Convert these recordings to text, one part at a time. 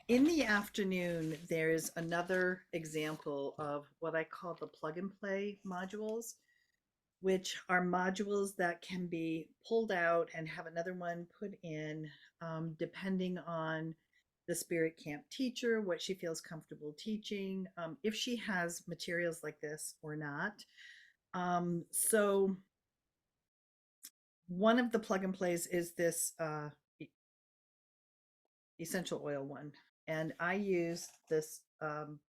In the afternoon, there's another example of what I call the plug and play modules, which are modules that can be pulled out and have another one put in, depending on the spirit camp teacher, what she feels comfortable teaching, if she has materials like this or not. So one of the plug and plays is this essential oil one. And I use this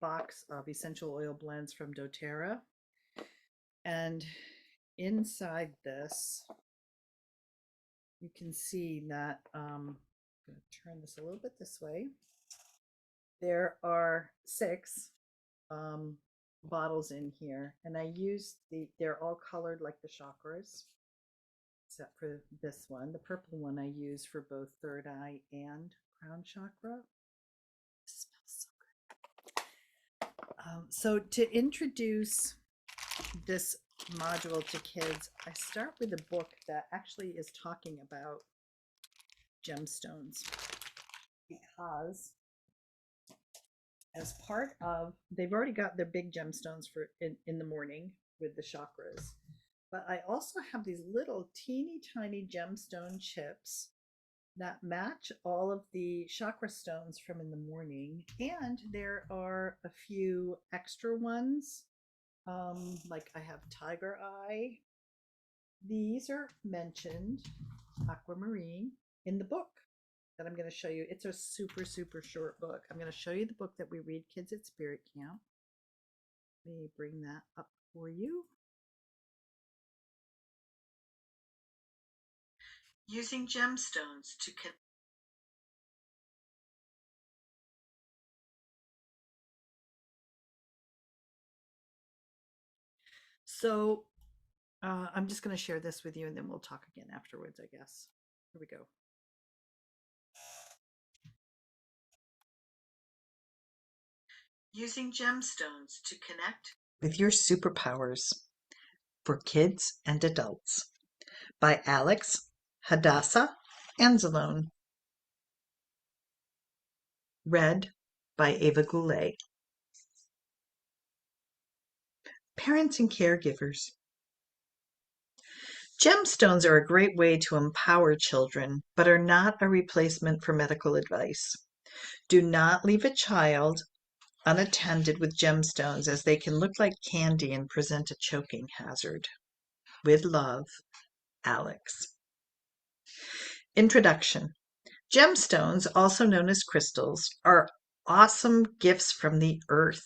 box of essential oil blends from doTERRA. And inside this, you can see that I'm going to turn this a little bit this way. There are 6 um, bottles in here, and I use they're all colored like the chakras, except for this one. The purple one I use for both third eye and crown chakra. It smells so so to introduce this module to kids, I start with a book that actually is talking about gemstones because as part of they've already got their big gemstones for in the morning with the chakras, but I also have these little teeny tiny gemstone chips that match all of the chakra stones from in the morning, and there are a few extra ones, like I have tiger eye. These are mentioned aquamarine in the book that I'm going to show you. It's a super, super short book. I'm going to show you the book that we read kids at Spirit Camp. Let me bring that up for you. Using gemstones to connect. So I'm just going to share this with you and then we'll talk again afterwards, I guess. Here we go. Using gemstones to connect with your superpowers for kids and adults by Alex Hadassah Anzalone. Read by Ava Goulet. Parents and caregivers. Gemstones are a great way to empower children, but are not a replacement for medical advice. Do not leave a child unattended with gemstones, as they can look like candy and present a choking hazard. With love, Alex. Introduction. Gemstones, also known as crystals, are awesome gifts from the earth.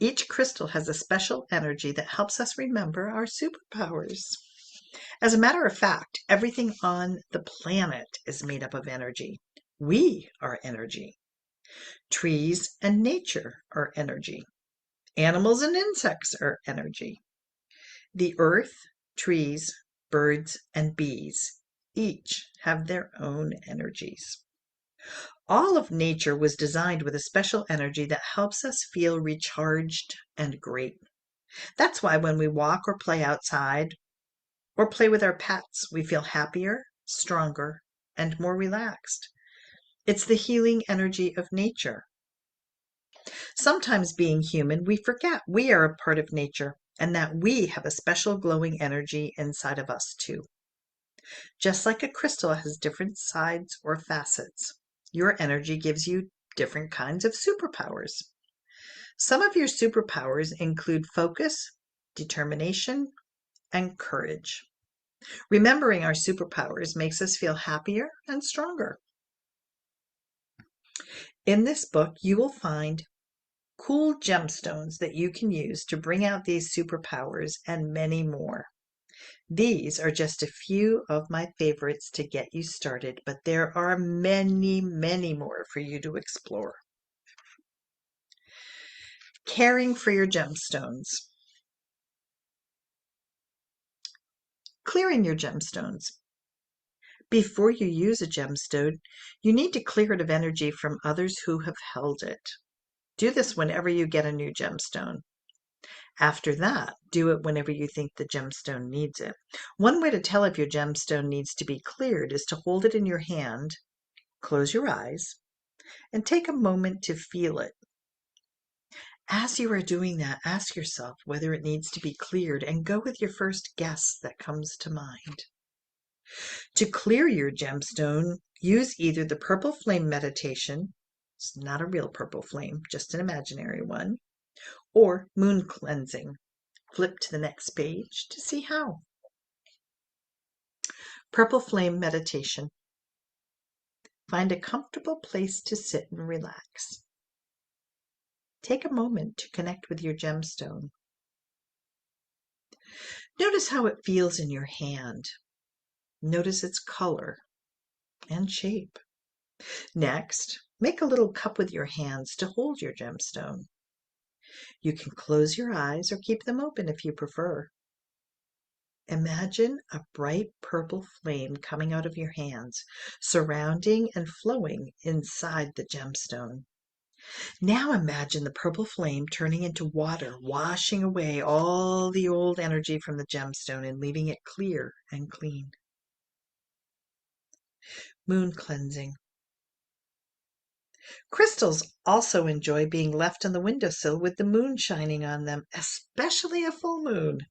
Each crystal has a special energy that helps us remember our superpowers. As a matter of fact, everything on the planet is made up of energy. We are energy. Trees and nature are energy. Animals and insects are energy. The earth, trees, birds, and bees each have their own energies. All of nature was designed with a special energy that helps us feel recharged and great. That's why when we walk or play outside or play with our pets, we feel happier, stronger, and more relaxed. It's the healing energy of nature. Sometimes, being human, we forget we are a part of nature and that we have a special glowing energy inside of us too. Just like a crystal has different sides or facets, your energy gives you different kinds of superpowers. Some of your superpowers include focus, determination, and courage. Remembering our superpowers makes us feel happier and stronger. In this book, you will find cool gemstones that you can use to bring out these superpowers and many more. These are just a few of my favorites to get you started, but there are many, many more for you to explore. Caring for your gemstones. Clearing your gemstones. Before you use a gemstone, you need to clear it of energy from others who have held it. Do this whenever you get a new gemstone. After that, do it whenever you think the gemstone needs it. One way to tell if your gemstone needs to be cleared is to hold it in your hand, close your eyes, and take a moment to feel it. As you are doing that, ask yourself whether it needs to be cleared and go with your first guess that comes to mind. To clear your gemstone, use either the purple flame meditation, it's not a real purple flame, just an imaginary one, or moon cleansing. Flip to the next page to see how. Purple flame meditation. Find a comfortable place to sit and relax. Take a moment to connect with your gemstone. Notice how it feels in your hand. Notice its color and shape. Next, make a little cup with your hands to hold your gemstone. You can close your eyes or keep them open if you prefer. Imagine a bright purple flame coming out of your hands, surrounding and flowing inside the gemstone. Now imagine the purple flame turning into water, washing away all the old energy from the gemstone and leaving it clear and clean. Moon cleansing. Crystals also enjoy being left on the windowsill with the moon shining on them, especially a full moon.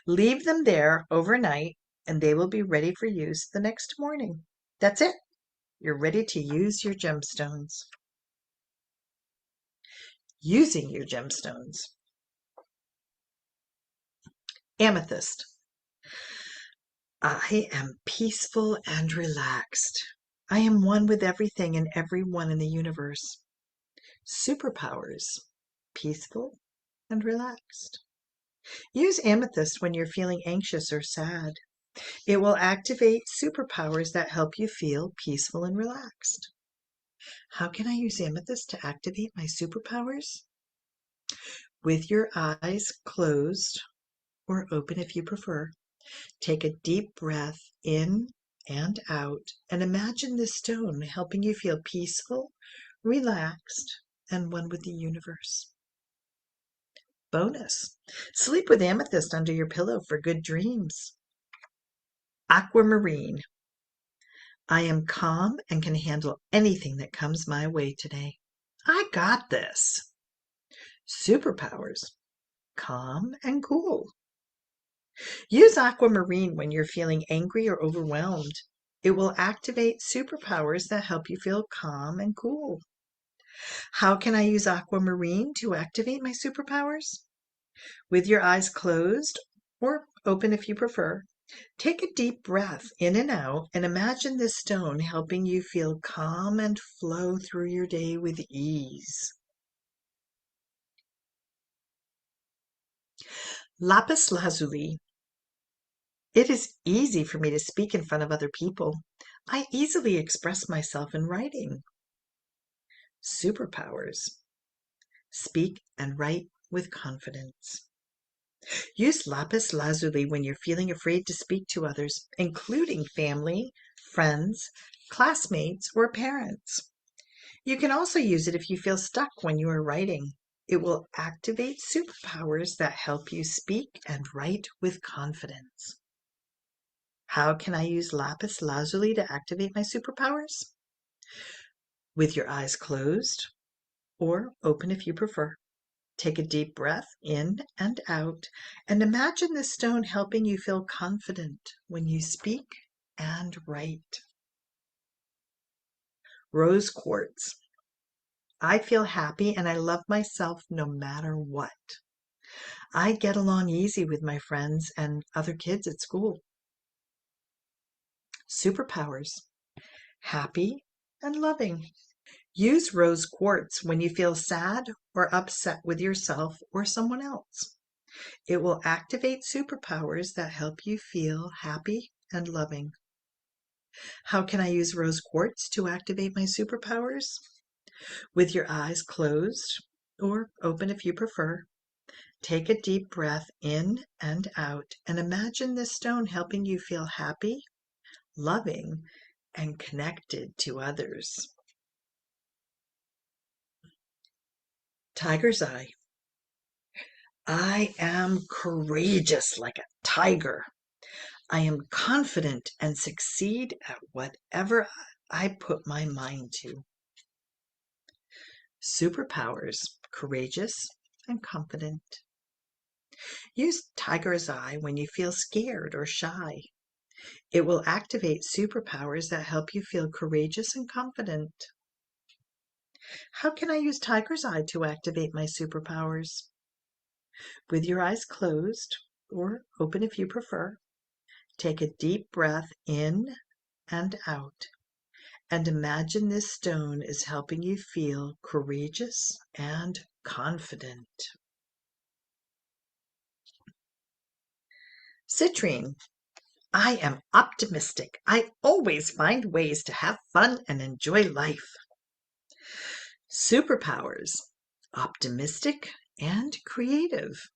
Leave them there overnight and they will be ready for use the next morning. That's it. You're ready to use your gemstones. Using your gemstones. Amethyst. I am peaceful and relaxed. I am one with everything and everyone in the universe. Superpowers. Peaceful and relaxed. Use amethyst when you're feeling anxious or sad. It will activate superpowers that help you feel peaceful and relaxed. How can I use amethyst to activate my superpowers? With your eyes closed or open if you prefer, take a deep breath in and out and imagine this stone helping you feel peaceful, relaxed, and one with the universe. Bonus, sleep with amethyst under your pillow for good dreams. Aquamarine. I am calm and can handle anything that comes my way today. I got this. Superpowers. Calm and cool. Use aquamarine when you're feeling angry or overwhelmed. It will activate superpowers that help you feel calm and cool. How can I use aquamarine to activate my superpowers? With your eyes closed or open if you prefer, take a deep breath in and out and imagine this stone helping you feel calm and flow through your day with ease. Lapis lazuli. It is easy for me to speak in front of other people. I easily express myself in writing. Superpowers. Speak and write with confidence. Use lapis lazuli when you're feeling afraid to speak to others, including family, friends, classmates, or parents. You can also use it if you feel stuck when you are writing. It will activate superpowers that help you speak and write with confidence. How can I use lapis lazuli to activate my superpowers? With your eyes closed or open if you prefer. Take a deep breath in and out and imagine the stone helping you feel confident when you speak and write. Rose quartz. I feel happy and I love myself no matter what. I get along easy with my friends and other kids at school. Superpowers. Happy and loving. Use rose quartz when you feel sad or upset with yourself or someone else. It will activate superpowers that help you feel happy and loving. How can I use rose quartz to activate my superpowers? With your eyes closed or open if you prefer, take a deep breath in and out and imagine this stone helping you feel happy, loving, and connected to others. Tiger's eye. I am courageous like a tiger. I am confident and succeed at whatever I put my mind to. Superpowers, courageous and confident. Use tiger's eye when you feel scared or shy. It will activate superpowers that help you feel courageous and confident. How can I use tiger's eye to activate my superpowers? With your eyes closed, or open if you prefer, take a deep breath in and out, and imagine this stone is helping you feel courageous and confident. Citrine. I am optimistic. I always find ways to have fun and enjoy life. Superpowers. Optimistic and creative.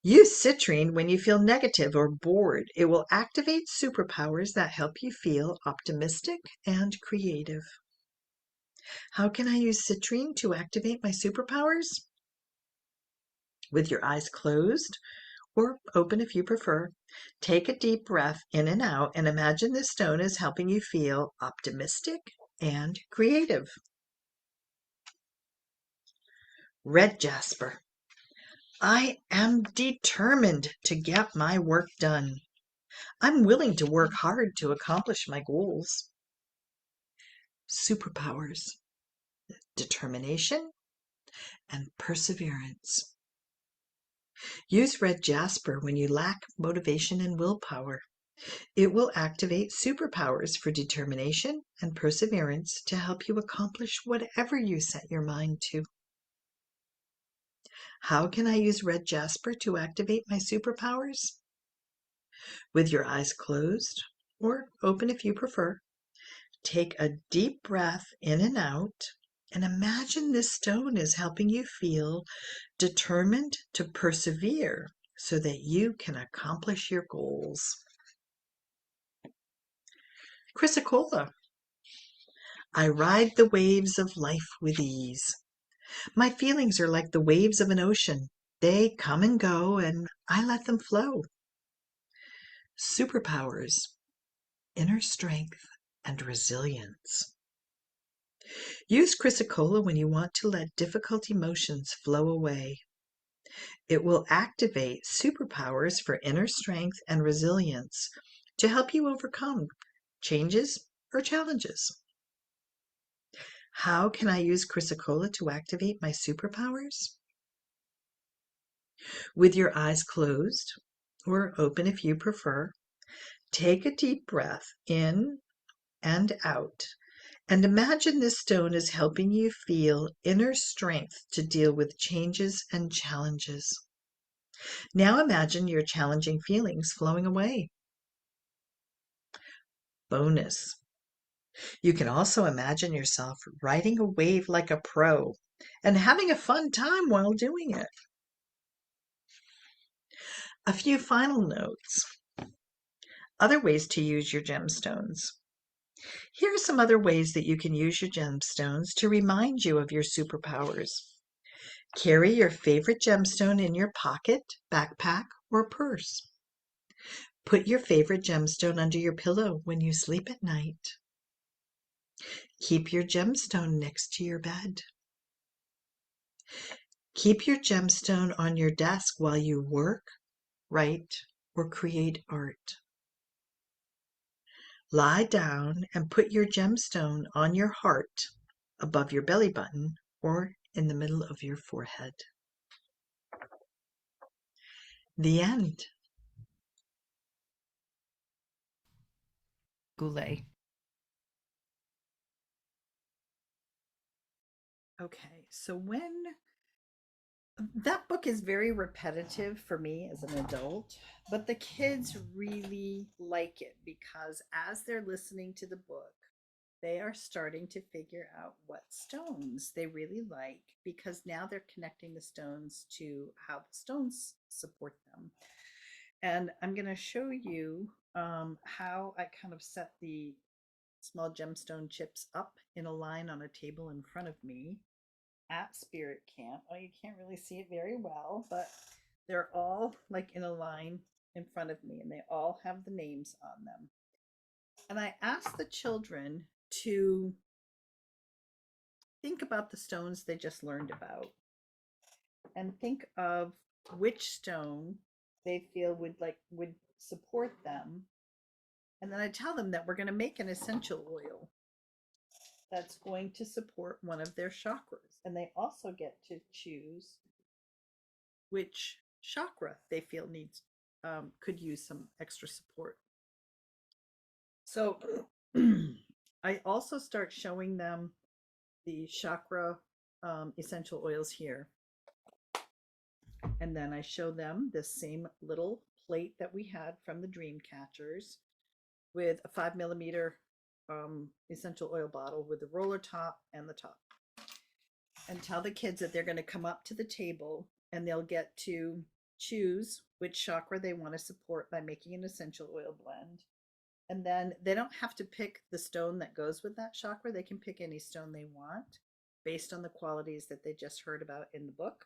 Use citrine when you feel negative or bored. It will activate superpowers that help you feel optimistic and creative. How can I use citrine to activate my superpowers? With your eyes closed or open if you prefer, take a deep breath in and out and imagine this stone is helping you feel optimistic and creative. Red jasper. I am determined to get my work done. I'm willing to work hard to accomplish my goals. Superpowers, determination, and perseverance. Use red jasper when you lack motivation and willpower. It will activate superpowers for determination and perseverance to help you accomplish whatever you set your mind to. How can I use red jasper to activate my superpowers? With your eyes closed, or open if you prefer, take a deep breath in and out and imagine this stone is helping you feel determined to persevere so that you can accomplish your goals. Chrysocolla. I ride the waves of life with ease. My feelings are like the waves of an ocean. They come and go, and I let them flow. Superpowers, inner strength, and resilience. Use chrysocolla when you want to let difficult emotions flow away. It will activate superpowers for inner strength and resilience to help you overcome changes or challenges. How can I use chrysocolla to activate my superpowers? With your eyes closed, or open if you prefer, take a deep breath in and out, and imagine this stone is helping you feel inner strength to deal with changes and challenges. Now imagine your challenging feelings flowing away. Bonus. You can also imagine yourself riding a wave like a pro and having a fun time while doing it. A few final notes. Other ways to use your gemstones. Here are some other ways that you can use your gemstones to remind you of your superpowers. Carry your favorite gemstone in your pocket, backpack, or purse. Put your favorite gemstone under your pillow when you sleep at night. Keep your gemstone next to your bed. Keep your gemstone on your desk while you work, write, or create art. Lie down and put your gemstone on your heart, above your belly button, or in the middle of your forehead. The end. Goulet. Okay, so when that book is very repetitive for me as an adult, but the kids really like it because as they're listening to the book, they are starting to figure out what stones they really like because now they're connecting the stones to how the stones support them. And I'm going to show you how I kind of set the small gemstone chips up in a line on a table in front of me at Spirit Camp. Oh, you can't really see it very well, but they're all like in a line in front of me and they all have the names on them. And I asked the children to think about the stones they just learned about and think of which stone they feel would support them. And then I tell them that we're going to make an essential oil that's going to support one of their chakras. And they also get to choose which chakra they feel needs could use some extra support. So I also start showing them the chakra essential oils here. And then I show them this same little plate that we had from the dream catchers with a 5 millimeter essential oil bottle with the roller top and the top. And tell the kids that they're going to come up to the table and they'll get to choose which chakra they want to support by making an essential oil blend. And then they don't have to pick the stone that goes with that chakra. They can pick any stone they want based on the qualities that they just heard about in the book.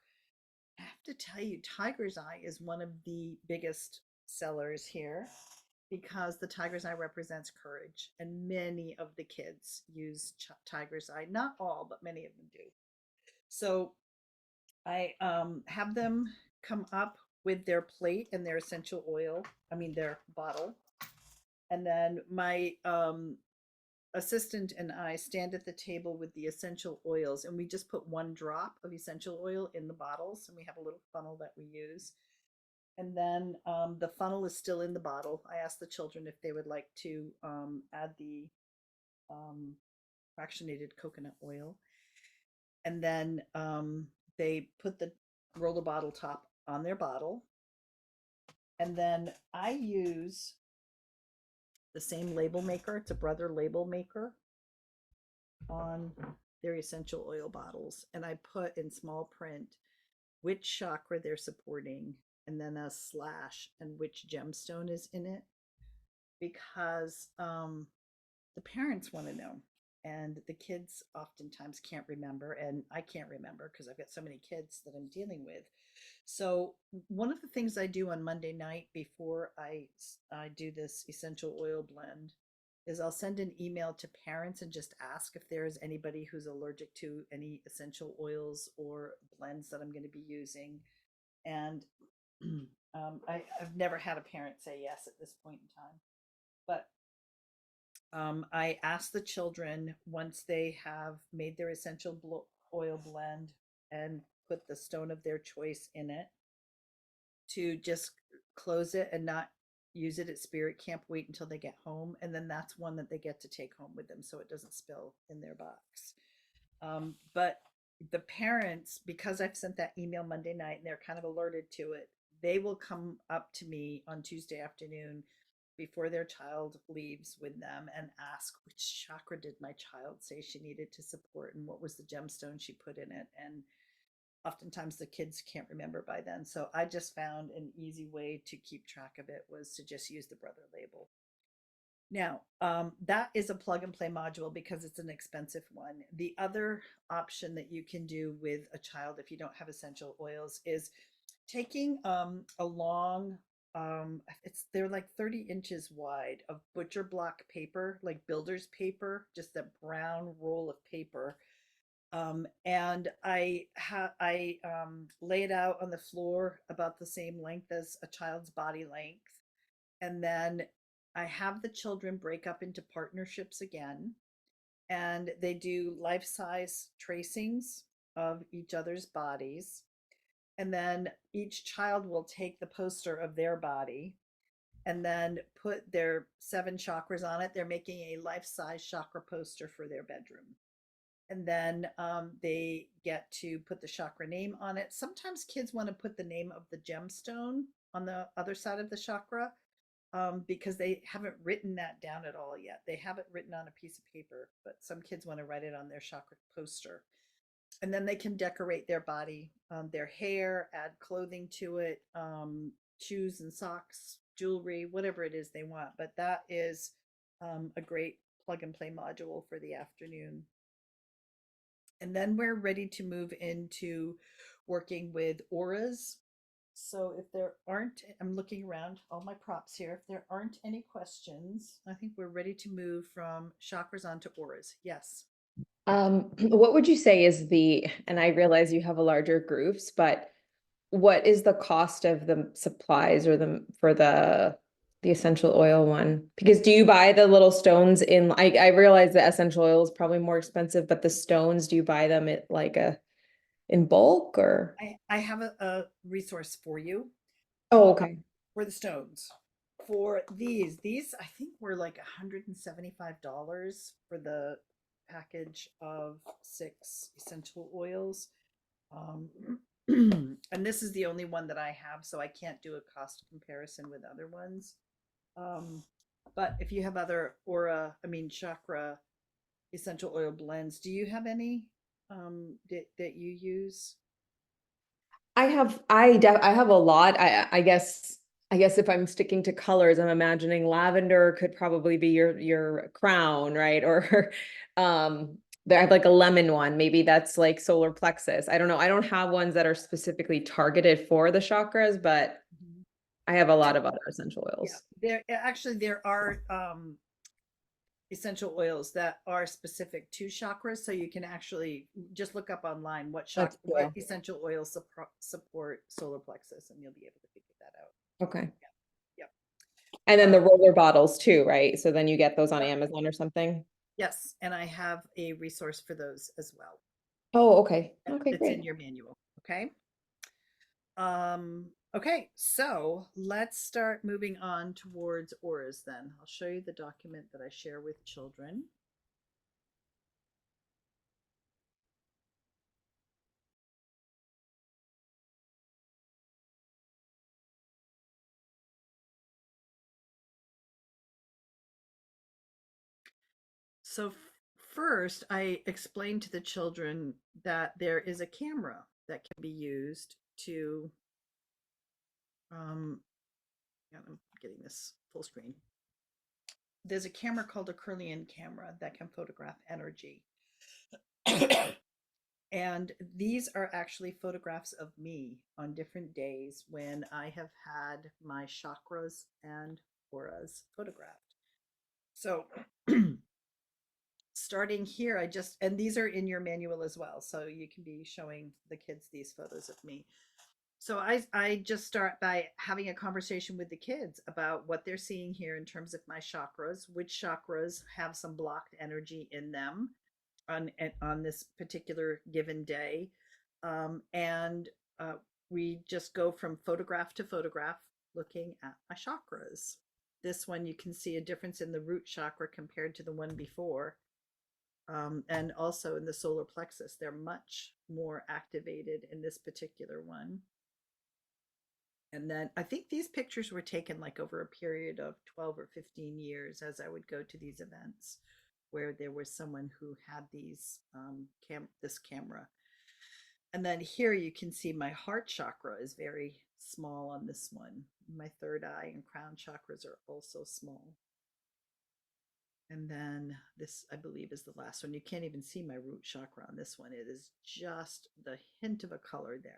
I have to tell you, Tiger's Eye is one of the biggest sellers here because the tiger's eye represents courage, and many of the kids use tiger's eye. Not all, but many of them do. So I have them come up with their plate and their essential oil, I mean, their bottle. And then my assistant and I stand at the table with the essential oils, and we just put 1 drop of essential oil in the bottles, and we have a little funnel that we use. And then the funnel is still in the bottle. I asked the children if they would like to add the um, fractionated coconut oil. And then they put the roller bottle top on their bottle. And then I use the same label maker. It's a Brother label maker on their essential oil bottles. And I put in small print which chakra they're supporting and then a slash and which gemstone is in it because the parents want to know and the kids oftentimes can't remember, and I can't remember because I've got so many kids that I'm dealing with. So one of the things I do on Monday night before I do this essential oil blend is I'll send an email to parents and just ask if there is anybody who's allergic to any essential oils or blends that I'm going to be using. And I've never had a parent say yes at this point in time, but I ask the children once they have made their essential oil blend and put the stone of their choice in it to just close it and not use it at spirit camp, wait until they get home, and then that's one that they get to take home with them so it doesn't spill in their box. But the parents, because I've sent that email Monday night and they're kind of alerted to it, they will come up to me on Tuesday afternoon before their child leaves with them and ask which chakra did my child say she needed to support and what was the gemstone she put in it. And oftentimes the kids can't remember by then. So I just found an easy way to keep track of it was to just use the Brother label. Now, that is a plug and play module because it's an expensive one. The other option that you can do with a child if you don't have essential oils is taking a long, they're like 30 inches wide of butcher block paper, like builder's paper, just a brown roll of paper. And I lay it out on the floor about the same length as a child's body length. And then I have the children break up into partnerships again, and they do life size tracings of each other's bodies. And then each child will take the poster of their body and then put their 7 chakras on it. They're making a life size chakra poster for their bedroom. And then they get to put the chakra name on it. Sometimes kids want to put the name of the gemstone on the other side of the chakra because they haven't written that down at all yet. They have it written on a piece of paper, but some kids want to write it on their chakra poster. And then they can decorate their body, their hair, add clothing to it, shoes and socks, jewelry, whatever it is they want. But that is a great plug and play module for the afternoon. And then we're ready to move into working with auras. So if there aren't, I'm looking around all my props here. If there aren't any questions, I think we're ready to move from chakras onto auras. Yes. What would you say is and I realize you have a larger groups, but what is the cost of the supplies or for the essential oil one? Because do you buy the little stones I realize the essential oil is probably more expensive, but the stones, do you buy them at in bulk or? I have a resource for you Oh, uh, okay. for the stones. For these I think were like $175 for the package of 6 essential oils. Um, and this is the only one that I have, so I can't do a cost comparison with other ones. Um, but if you have other chakra essential oil blends, do you have any that you use? I have a lot. I guess if I'm sticking to colors, I'm imagining lavender could probably be your crown, right? Or I have like a lemon one. Maybe that's like solar plexus. I don't know. I don't have ones that are specifically targeted for the chakras, but Mhm. I have a lot of other essential Yeah, oils. there are essential oils that are specific to chakras, so you can actually just look up online That's what cool. essential oils support solar plexus, and you'll be able to figure that out. Okay. Yep. And then Uh, the roller bottles too, right? So then you get those on yep. Amazon or something. Yes, and I have a resource for those as well. Oh, okay. Okay, It's in great. your manual. Okay. Okay, so let's start moving on towards auras then. I'll show you the document that I share with children. So first, I explained to the children that there is a camera that can be used to um yeah, I'm getting this full screen. There's a camera called a Kirlian camera that can photograph energy. And these are actually photographs of me on different days when I have had my chakras and auras photographed. So, starting here, and these are in your manual as well. So, you can be showing the kids these photos of me. So, I just start by having a conversation with the kids about what they're seeing here in terms of my chakras, which chakras have some blocked energy in them on this particular given day, and we just go from photograph to photograph looking at my chakras. This one you can see a difference in the root chakra compared to the one before, and also in the solar plexus. They're much more activated in this particular one. And then I think these pictures were taken like over a period of 12 or 15 years as I would go to these events where there was someone who had this camera. And then here you can see my heart chakra is very small on this one. My third eye and crown chakras are also small. And then this, I believe, is the last one. You can't even see my root chakra on this one. It is just the hint of a color there.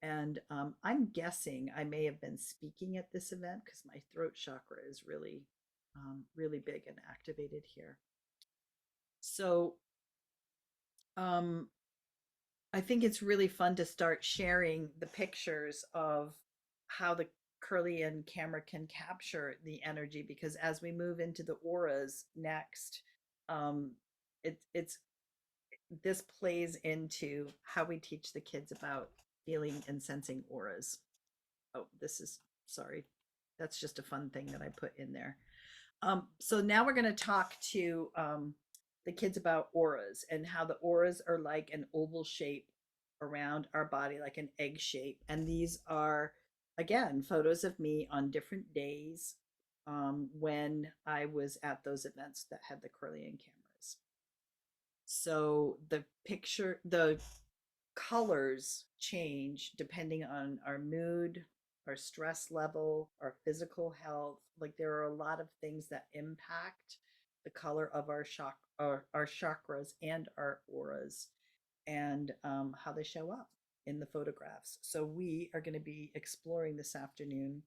And I'm guessing I may have been speaking at this event because my throat chakra is really big and activated here. So um, I think it's really fun to start sharing the pictures of how the Curlian camera can capture the energy, because as we move into the auras next, um, it's this plays into how we teach the kids about feeling and sensing auras. Oh, this is sorry. That's just a fun thing that I put in there. So now we're going to talk to the kids about auras and how the auras are like an oval shape around our body, like an egg shape. And these are, again, photos of me on different days when I was at those events that had the Kirlian cameras. So the colors change depending on our mood, our stress level, our physical health. Like there are a lot of things that impact the color of our chakras and our auras, and how they show up in the photographs. So we are going to be exploring this afternoon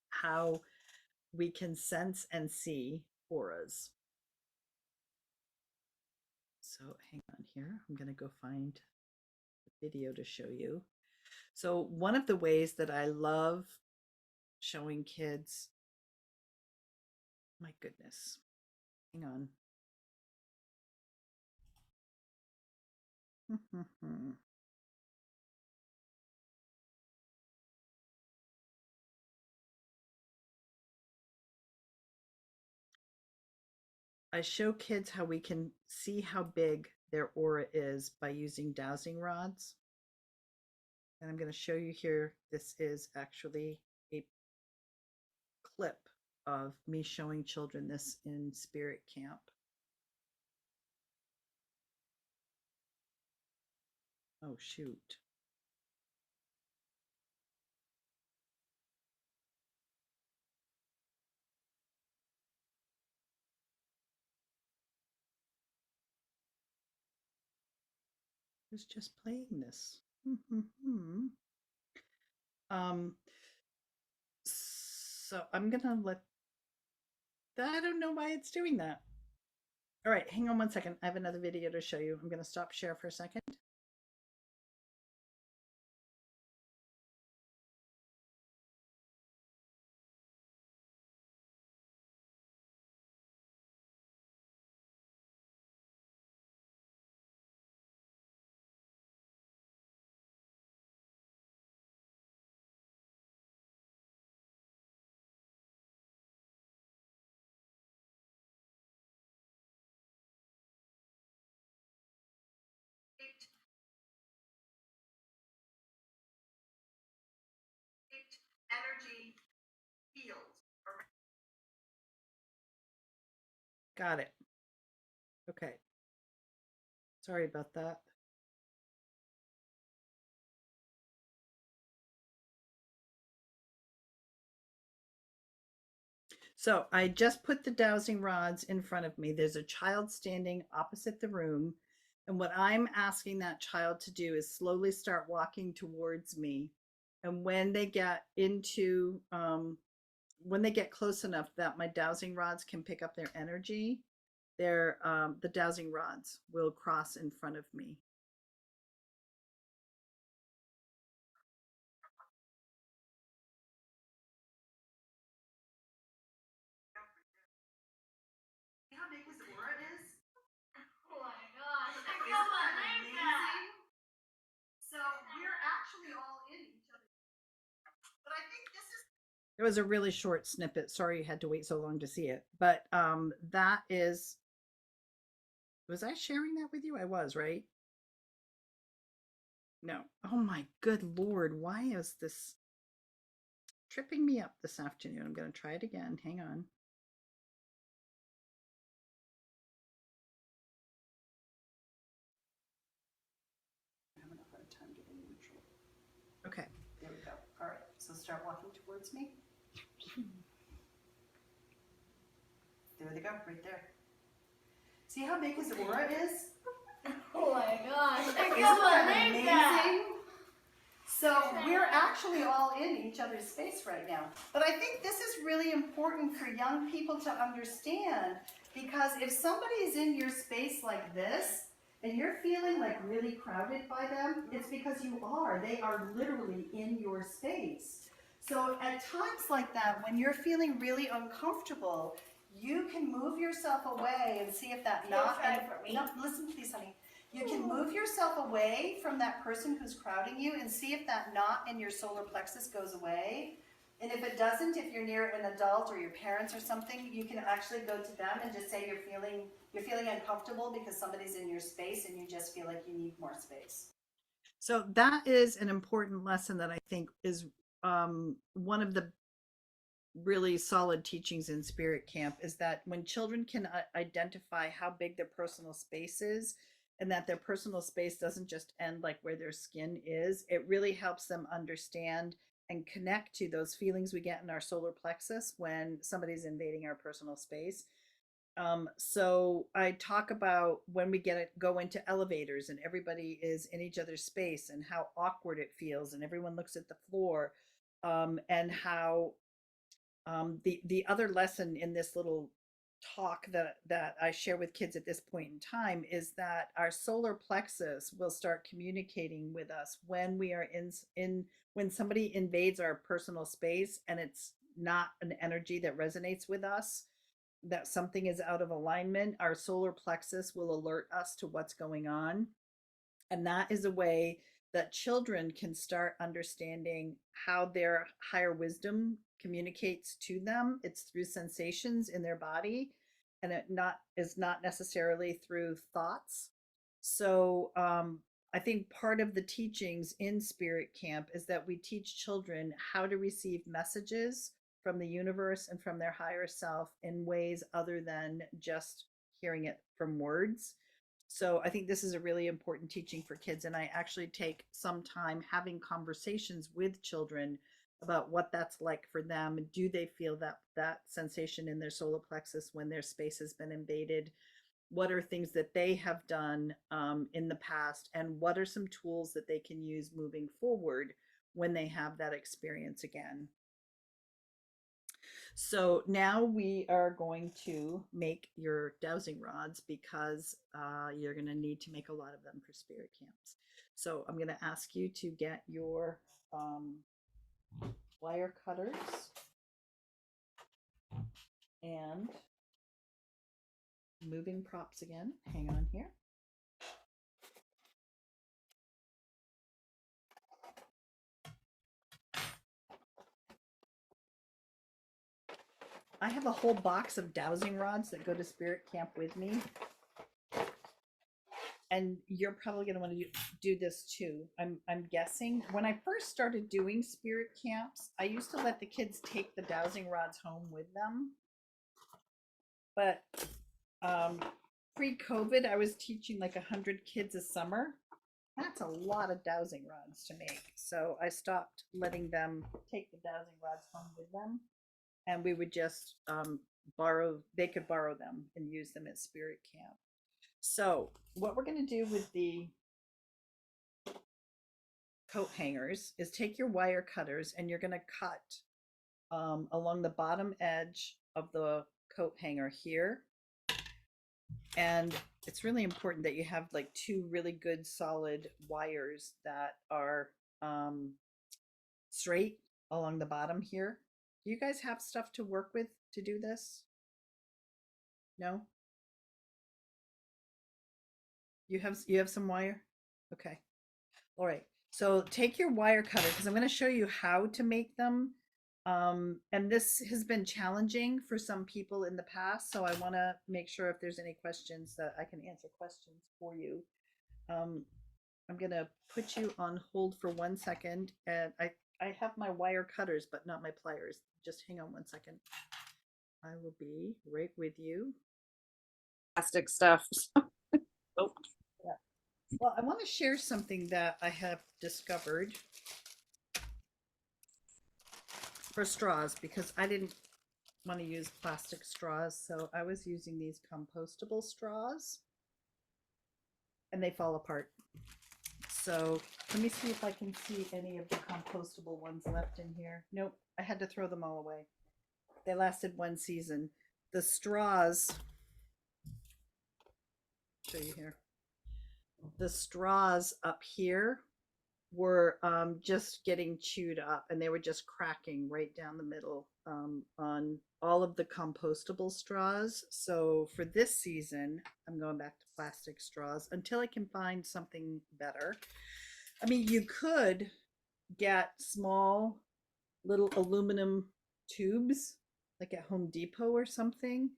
how we can sense and see auras. So hang on here. I'm going to go find the video to show you. So, one of the ways that I love showing kids, my goodness, hang on. I show kids how we can see how big their aura is by using dowsing rods. And I'm going to show you here. This is actually a clip of me showing children this in spirit camp. Oh, shoot. I was just playing this. um, so I'm going to let that, I don't know why it's doing that. All right, hang on one second. I have another video to show you. I'm going to stop share for a second. Energy field. Got it. Okay. Sorry about that. So I just put the dowsing rods in front of me. There's a child standing opposite the room. And what I'm asking that child to do is slowly start walking towards me. And when they get close enough that my dowsing rods can pick up their energy, the dowsing rods will cross in front of me. See how big his aura is? Oh my gosh. I Isn't can't that believe that. amazing? So we're actually all in each other. But I think this is it was a really short snippet. Sorry you had to wait so long to see it. But that is, was I sharing that with you? I was, right? No. Oh my good lord, why is this tripping me up this afternoon? I'm going to try it again. Hang on. I'm having a hard time getting neutral. Okay, there we go. All right, so start walking towards me. There they go, right there. See how big his aura is? Oh my gosh. I Isn't can't that believe that. amazing? So we're actually all in each other's space right now. But I think this is really important for young people to understand, because if somebody is in your space like this and you're feeling like really crowded by them, it's because you are. They are literally in your space. So at times like that, when you're feeling really uncomfortable, you can move yourself away and see if that knot. No, listen please, honey. You can move yourself away from that person who's crowding you and see if that knot in your solar plexus goes away. And if it doesn't, if you're near an adult or your parents or something, you can actually go to them and just say you're feeling uncomfortable because somebody's in your space and you just feel like you need more space. So that is an important lesson that I think is one of the really solid teachings in spirit camp, is that when children can identify how big their personal space is, and that their personal space doesn't just end like where their skin is, it really helps them understand and connect to those feelings we get in our solar plexus when somebody's invading our personal space. So I talk about when we go into elevators and everybody is in each other's space and how awkward it feels and everyone looks at the floor, and how the other lesson in this little talk that I share with kids at this point in time is that our solar plexus will start communicating with us when we are in when somebody invades our personal space and it's not an energy that resonates with us, that something is out of alignment. Our solar plexus will alert us to what's going on, and that is a way that children can start understanding how their higher wisdom communicates to them. It's through sensations in their body, and it not is not necessarily through thoughts. So I think part of the teachings in Spirit Camp is that we teach children how to receive messages from the universe and from their higher self in ways other than just hearing it from words. So I think this is a really important teaching for kids. And I actually take some time having conversations with children about what that's like for them. Do they feel that sensation in their solar plexus when their space has been invaded? What are things that they have done in the past? And what are some tools that they can use moving forward when they have that experience again? So now we are going to make your dowsing rods because you're going to need to make a lot of them for spirit camps. So I'm going to ask you to get your wire cutters and moving props again. Hang on here. I have a whole box of dowsing rods that go to spirit camp with me. And you're probably going to want to do this too. I'm guessing when I first started doing spirit camps, I used to let the kids take the dowsing rods home with them. But pre-COVID, I was teaching like 100 kids a summer. That's a lot of dowsing rods to make. So I stopped letting them take the dowsing rods home with them, and we would just borrow. They could borrow them and use them at spirit camp. So what we're going to do with the coat hangers is take your wire cutters and you're going to cut along the bottom edge of the coat hanger here. And it's really important that you have like two really good solid wires that are straight along the bottom here. Do you guys have stuff to work with to do this? No? You have some wire? Okay. All right. So take your wire cutter because I'm going to show you how to make them. And this has been challenging for some people in the past. So I want to make sure if there's any questions that I can answer questions for you. I'm going to put you on hold for 1 second. And I have my wire cutters, but not my pliers. Just hang on 1 second. I will be right with you. Plastic stuff. Oh. Yeah. Well, I want to share something that I have discovered for straws because I didn't want to use plastic straws, so I was using these compostable straws and they fall apart. So let me see if I can see any of the compostable ones left in here. Nope, I had to throw them all away. They lasted 1 season. The straws, show you here. The straws up here were just getting chewed up and they were just cracking right down the middle on all of the compostable straws. So for this season, I'm going back to plastic straws until I can find something better. I mean, you could get small little aluminum tubes like at Home Depot or something.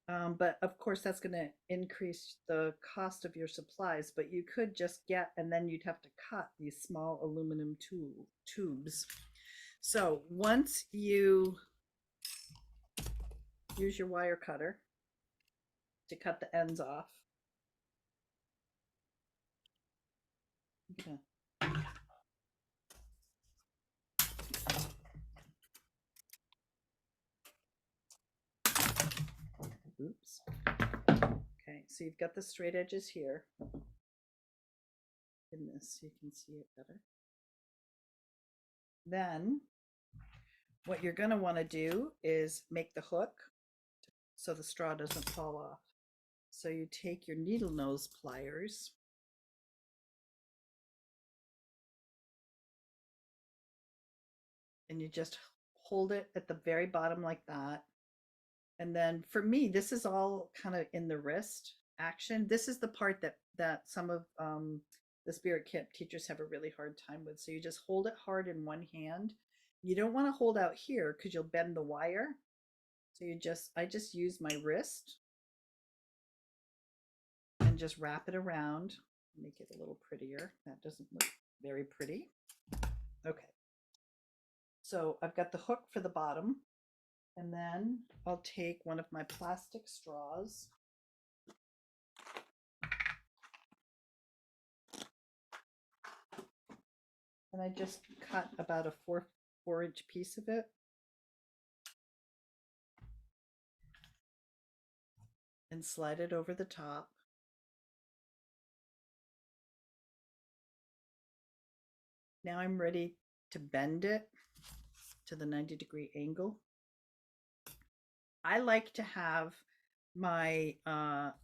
But of course, that's going to increase the cost of your supplies. But you could just get, and then you'd have to cut these small aluminum tubes. So once you use your wire cutter to cut the ends off, oops. Okay, so you've got the straight edges here. In this, you can see it better. Then what you're going to want to do is make the hook so the straw doesn't fall off. So you take your needle nose pliers and you just hold it at the very bottom like that. And then for me, this is all kind of in the wrist action. This is the part that some of the spirit camp teachers have a really hard time with. So you just hold it hard in one hand. You don't want to hold out here because you'll bend the wire. So I just use my wrist and just wrap it around, make it a little prettier. That doesn't look very pretty. Okay. So I've got the hook for the bottom, and then I'll take one of my plastic straws. And I just cut about a 4-inch piece of it. And slide it over the top. Now I'm ready to bend it to the 90-degree angle. I like to have my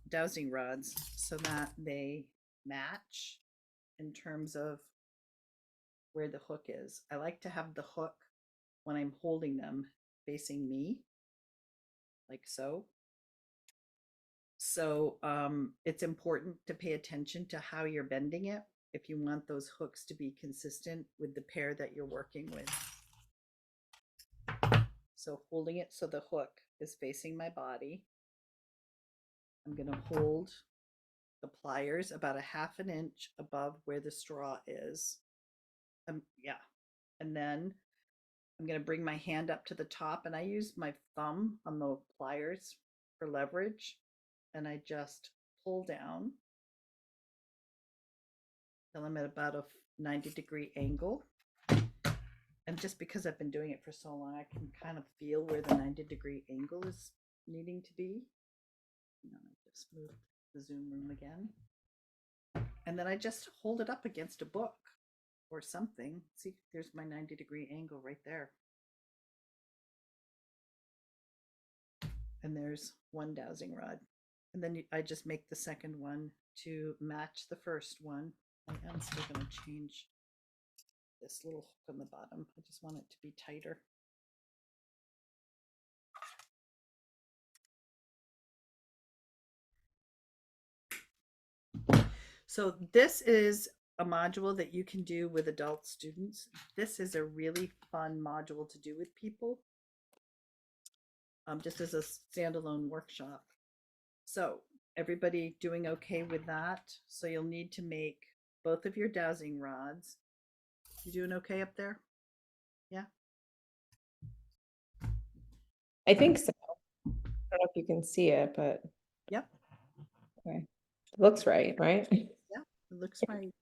dowsing rods so that they match in terms of where the hook is. I like to have the hook when I'm holding them facing me, like so. So it's important to pay attention to how you're bending it if you want those hooks to be consistent with the pair that you're working with. So holding it so the hook is facing my body. I'm going to hold the pliers about a 1/2 inch above where the straw is. Yeah. And then I'm going to bring my hand up to the top, and I use my thumb on the pliers for leverage. And I just pull down till I'm at about a 90-degree angle. And just because I've been doing it for so long, I can kind of feel where the 90-degree angle is needing to be. And then I just move the Zoom room again. And then I just hold it up against a book or something. See, there's my 90-degree angle right there. And there's one dowsing rod. And then I just make the second one to match the first one. I am still going to change this little hook on the bottom. I just want it to be tighter. So this is a module that you can do with adult students. This is a really fun module to do with people, just as a standalone workshop. So everybody doing okay with that? So you'll need to make both of your dowsing rods. You doing okay up there? Yeah. I think so. I don't know if you can see it, but Yep. okay. It looks right, right? Yeah, it looks right.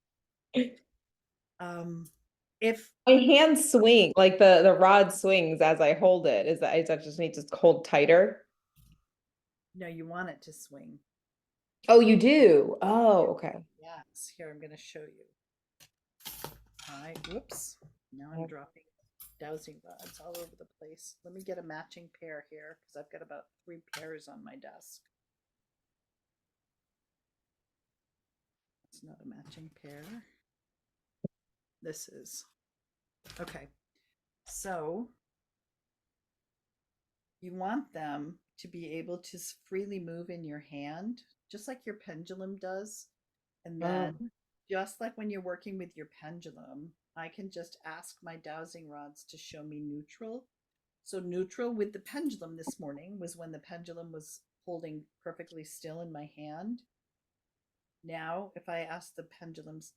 If My hands swing, like the rod swings as I hold it. Is that I just need to hold tighter? no, you want it to swing. Oh, you do. Oh, okay. Yes. Here, I'm going to show you. All right. Whoops. Now I'm dropping dowsing rods all over the place. Let me get a matching pair here because I've got about 3 pairs on my desk. It's not a matching pair. This is. Okay. So you want them to be able to freely move in your hand, just like your pendulum does. And then, just like when you're working with your pendulum, I can just ask my dowsing rods to show me neutral. So neutral with the pendulum this morning was when the pendulum was holding perfectly still in my hand. Now, if I ask the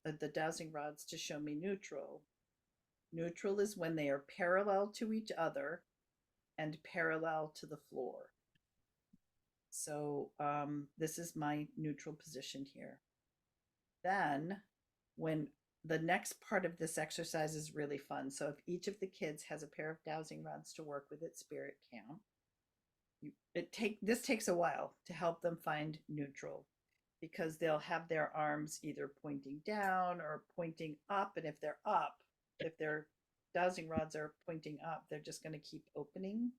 the dowsing rods to show me neutral, neutral is when they are parallel to each other and parallel to the floor. So this is my neutral position here. Then when the next part of this exercise is really fun. So if each of the kids has a pair of dowsing rods to work with at spirit camp, this takes a while to help them find neutral because they'll have their arms either pointing down or pointing up. And if they're up, if their dowsing rods are pointing up, they're just going to keep opening.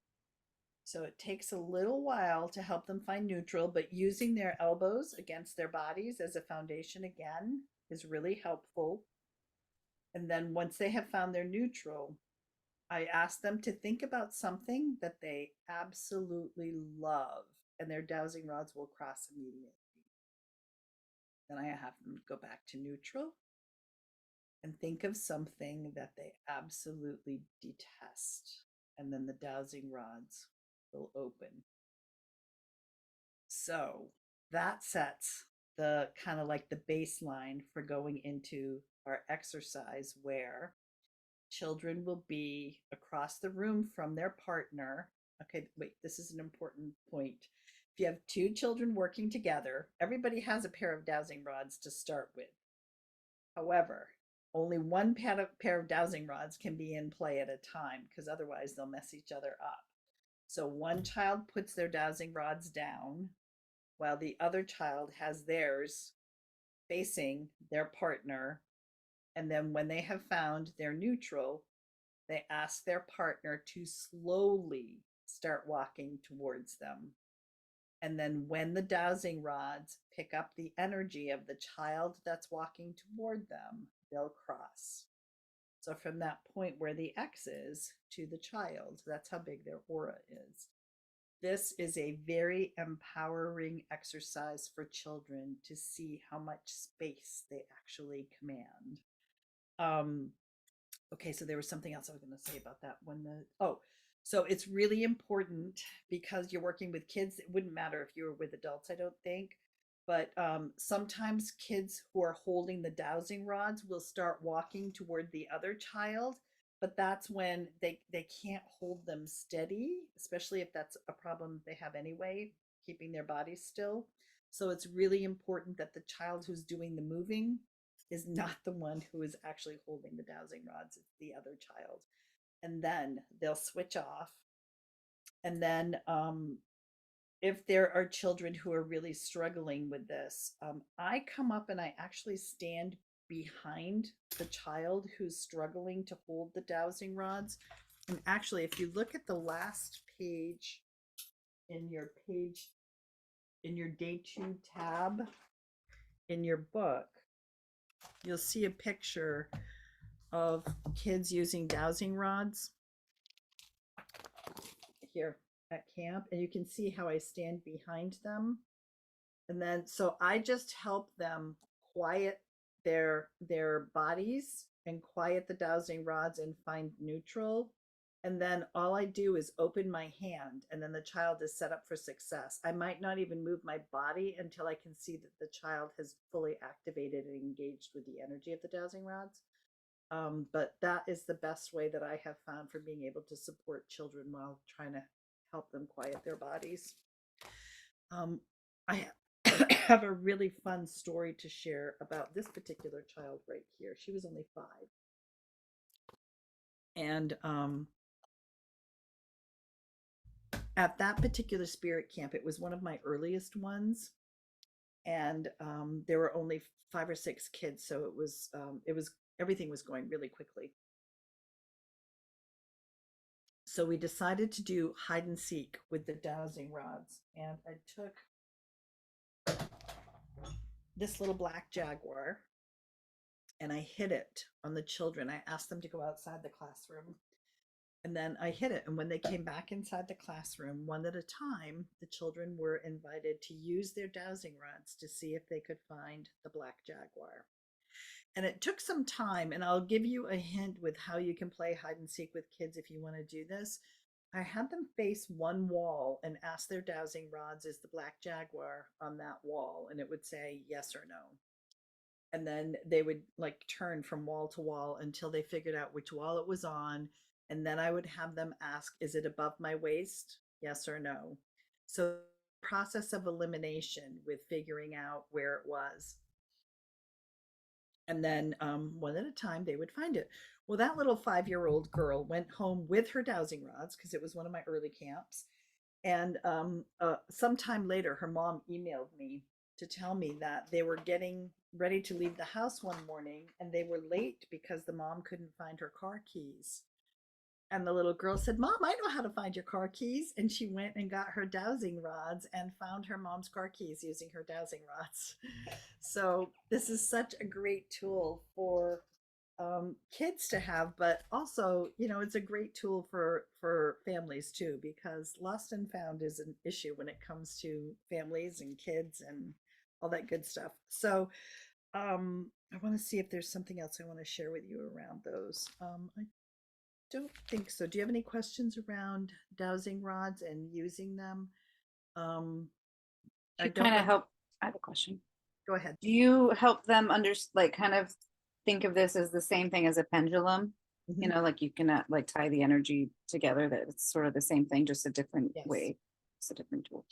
So it takes a little while to help them find neutral, but using their elbows against their bodies as a foundation again is really helpful. And then once they have found their neutral, I ask them to think about something that they absolutely love, and their dowsing rods will cross immediately. Then I have them go back to neutral and think of something that they absolutely detest. And then the dowsing rods will open. So that sets the kind of like the baseline for going into our exercise where children will be across the room from their partner. Okay, wait, this is an important point. If you have two children working together, everybody has a pair of dowsing rods to start with. However, only one pair of dowsing rods can be in play at a time because otherwise they'll mess each other up. So one child puts their dowsing rods down while the other child has theirs facing their partner. And then when they have found their neutral, they ask their partner to slowly start walking towards them. And then when the dowsing rods pick up the energy of the child that's walking toward them, they'll cross. So from that point where the X is to the child, that's how big their aura is. This is a very empowering exercise for children to see how much space they actually command. Okay, so there was something else I was going to say about that when so it's really important because you're working with kids. It wouldn't matter if you were with adults, I don't think, but sometimes kids who are holding the dowsing rods will start walking toward the other child, but that's when they can't hold them steady, especially if that's a problem they have anyway, keeping their bodies still. So it's really important that the child who's doing the moving is not the one who is actually holding the dowsing rods, it's the other child. And then they'll switch off. And then if there are children who are really struggling with this, I come up and I actually stand behind the child who's struggling to hold the dowsing rods. And actually, if you look at the last page in your day 2 tab in your book, you'll see a picture of kids using dowsing rods here at camp, and you can see how I stand behind them. And then so I just help them quiet their bodies and quiet the dowsing rods and find neutral. And then all I do is open my hand, and then the child is set up for success. I might not even move my body until I can see that the child has fully activated and engaged with the energy of the dowsing rods. But that is the best way that I have found for being able to support children while trying to help them quiet their bodies. I have a really fun story to share about this particular child right here. She was only 5. And at that particular spirit camp, it was one of my earliest ones. And there were only 5 or 6 kids. So it was everything was going really quickly. So we decided to do hide and seek with the dowsing rods. And I took this little black Jaguar and I hid it on the children. I asked them to go outside the classroom and then I hid it. And when they came back inside the classroom, one at a time, the children were invited to use their dowsing rods to see if they could find the black Jaguar. And it took some time, and I'll give you a hint with how you can play hide and seek with kids if you want to do this. I had them face one wall and ask their dowsing rods, is the black Jaguar on that wall? And it would say yes or no. And then they would like turn from wall to wall until they figured out which wall it was on. And then I would have them ask, is it above my waist? Yes or no. So, process of elimination with figuring out where it was. And then one at a time, they would find it. Well, that little 5-year-old girl went home with her dowsing rods because it was one of my early camps. And sometime later, her mom emailed me to tell me that they were getting ready to leave the house one morning and they were late because the mom couldn't find her car keys. And the little girl said, Mom, I know how to find your car keys. And she went and got her dowsing rods and found her mom's car keys using her dowsing rods. So this is such a great tool for kids to have, but also, it's a great tool for families too, because lost and found is an issue when it comes to families and kids and all that good stuff. So I want to see if there's something else I want to share with you around those. I don't think so. Do you have any questions around dowsing rods and using them? I You don't kind know. of help. I have a question. Go ahead. Do you help them like kind of think of this as the same thing as a pendulum? Mhm. Like you can like tie the energy together, that it's sort of the same thing, just a different Yes. way. It's a different tool.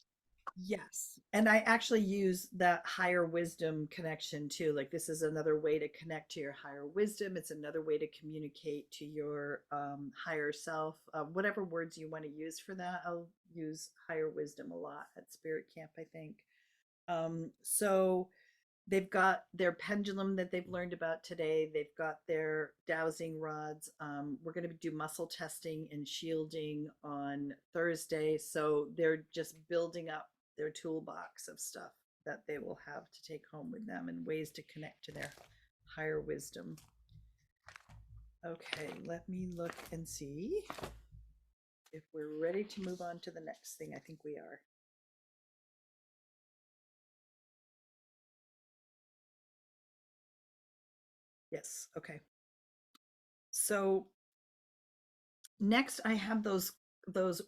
Yes. And I actually use that higher wisdom connection too. Like, this is another way to connect to your higher wisdom. It's another way to communicate to your higher self. Whatever words you want to use for that, I'll use higher wisdom a lot at Spirit Camp, I think. So they've got their pendulum that they've learned about today. They've got their dowsing rods. We're going to do muscle testing and shielding on Thursday. So they're just building up their toolbox of stuff that they will have to take home with them and ways to connect to their higher wisdom. Okay, let me look and see if we're ready to move on to the next thing. I think we are. Yes, okay. So next I have those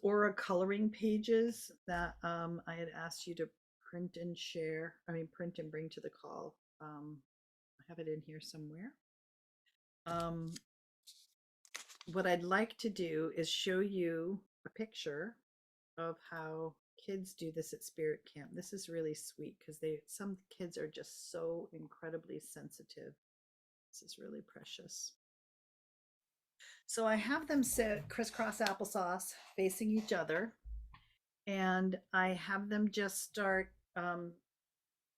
aura coloring pages that I had asked you to print and share. I mean, print and bring to the call. I have it in here somewhere. Um, what I'd like to do is show you a picture of how kids do this at Spirit Camp. This is really sweet because some kids are just so incredibly sensitive. This is really precious. So I have them sit crisscross applesauce facing each other, and I have them just start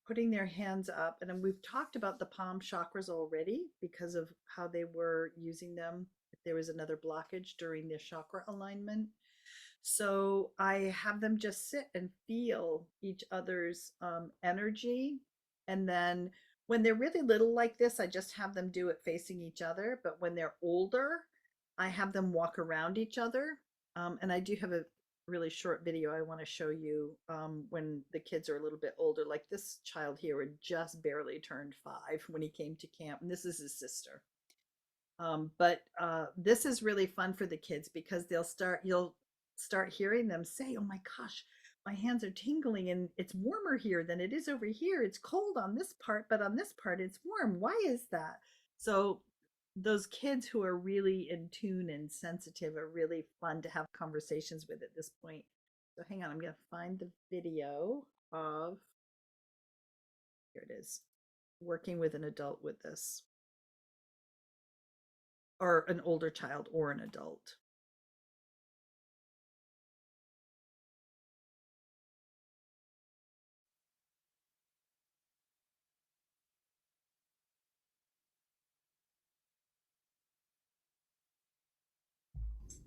putting their hands up. And then we've talked about the palm chakras already because of how they were using them if there was another blockage during the chakra alignment. So I have them just sit and feel each other's energy. And then when they're really little like this, I just have them do it facing each other. But when they're older, I have them walk around each other. And I do have a really short video I want to show you when the kids are a little bit older. Like, this child here had just barely turned 5 when he came to camp, and this is his sister. But this is really fun for the kids because you'll start hearing them say, oh my gosh, my hands are tingling and it's warmer here than it is over here. It's cold on this part, but on this part it's warm. Why is that? So those kids who are really in tune and sensitive are really fun to have conversations with at this point. So hang on, I'm going to find the video of, here it is, working with an adult with this, or an older child or an adult.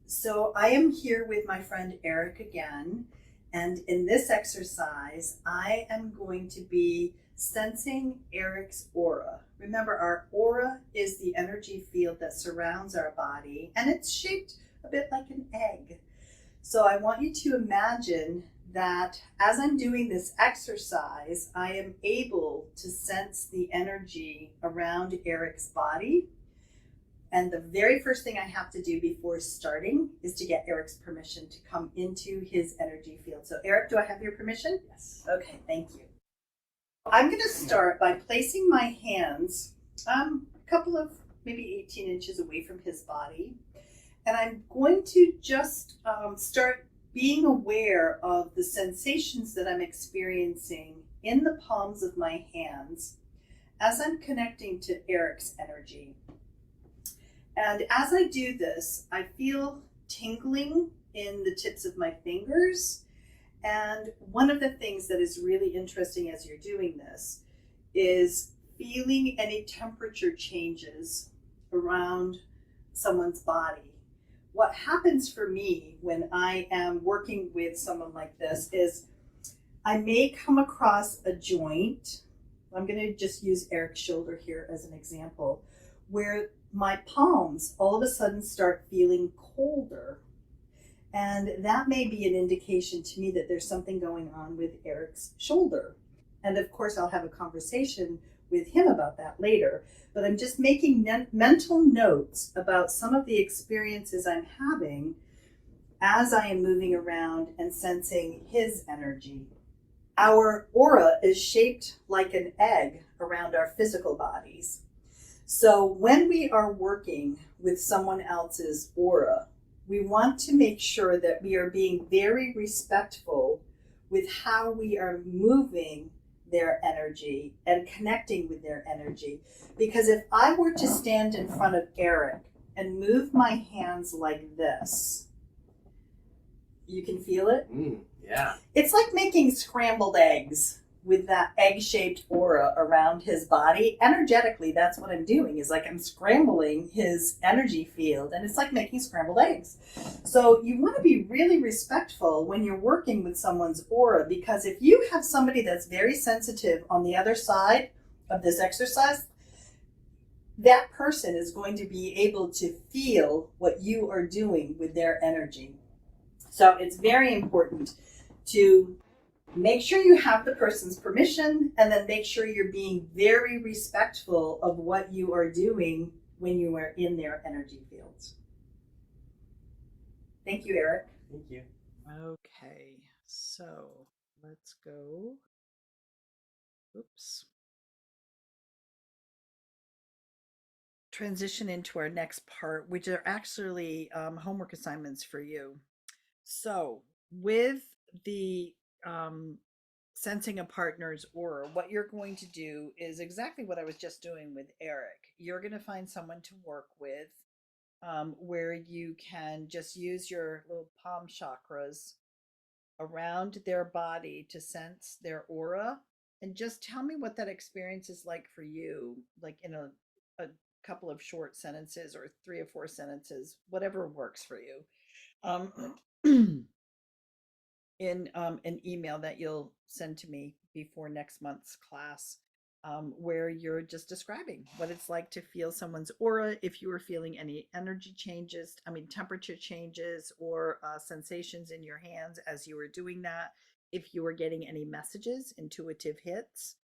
So I am here with my friend Eric again. And in this exercise, I am going to be sensing Eric's aura. Remember, our aura is the energy field that surrounds our body, and it's shaped a bit like an egg. So I want you to imagine that as I'm doing this exercise, I am able to sense the energy around Eric's body. And the very first thing I have to do before starting is to get Eric's permission to come into his energy field. So Eric, do I have your permission? Yes. Okay, thank you. I'm going to start by placing my hands a couple of maybe 18 inches away from his body. And I'm going to just start being aware of the sensations that I'm experiencing in the palms of my hands as I'm connecting to Eric's energy. And as I do this, I feel tingling in the tips of my fingers. And one of the things that is really interesting as you're doing this is feeling any temperature changes around someone's body. what happens for me when I am working with someone like this is I may come across a joint. I'm going to just use Eric's shoulder here as an example, where my palms all of a sudden start feeling colder. And that may be an indication to me that there's something going on with Eric's shoulder. And of course, I'll have a conversation with him about that later. But I'm just making mental notes about some of the experiences I'm having as I am moving around and sensing his energy. Our aura is shaped like an egg around our physical bodies. So when we are working with someone else's aura, we want to make sure that we are being very respectful with how we are moving their energy and connecting with their energy. Because if I were to stand in front of Eric and move my hands like this, you can feel it? Yeah. It's like making scrambled eggs with that egg-shaped aura around his body. Energetically, that's what I'm doing, is like I'm scrambling his energy field, and it's like making scrambled eggs. So you want to be really respectful when you're working with someone's aura, because if you have somebody that's very sensitive on the other side of this exercise, that person is going to be able to feel what you are doing with their energy. So it's very important to make sure you have the person's permission, and then make sure you're being very respectful of what you are doing when you are in their energy fields. Thank you, Eric. Thank you. Okay, so let's go. Oops. Transition into our next part, which are actually homework assignments for you. So, with the um, sensing a partner's aura, what you're going to do is exactly what I was just doing with Eric. You're going to find someone to work with where you can just use your little palm chakras around their body to sense their aura. And just tell me what that experience is like for you, like in a couple of short sentences or 3 or 4 sentences, whatever works for you. Um, in an email that you'll send to me before next month's class, where you're just describing what it's like to feel someone's aura, if you were feeling any energy changes, I mean, temperature changes or sensations in your hands as you were doing that, if you were getting any messages, intuitive hits.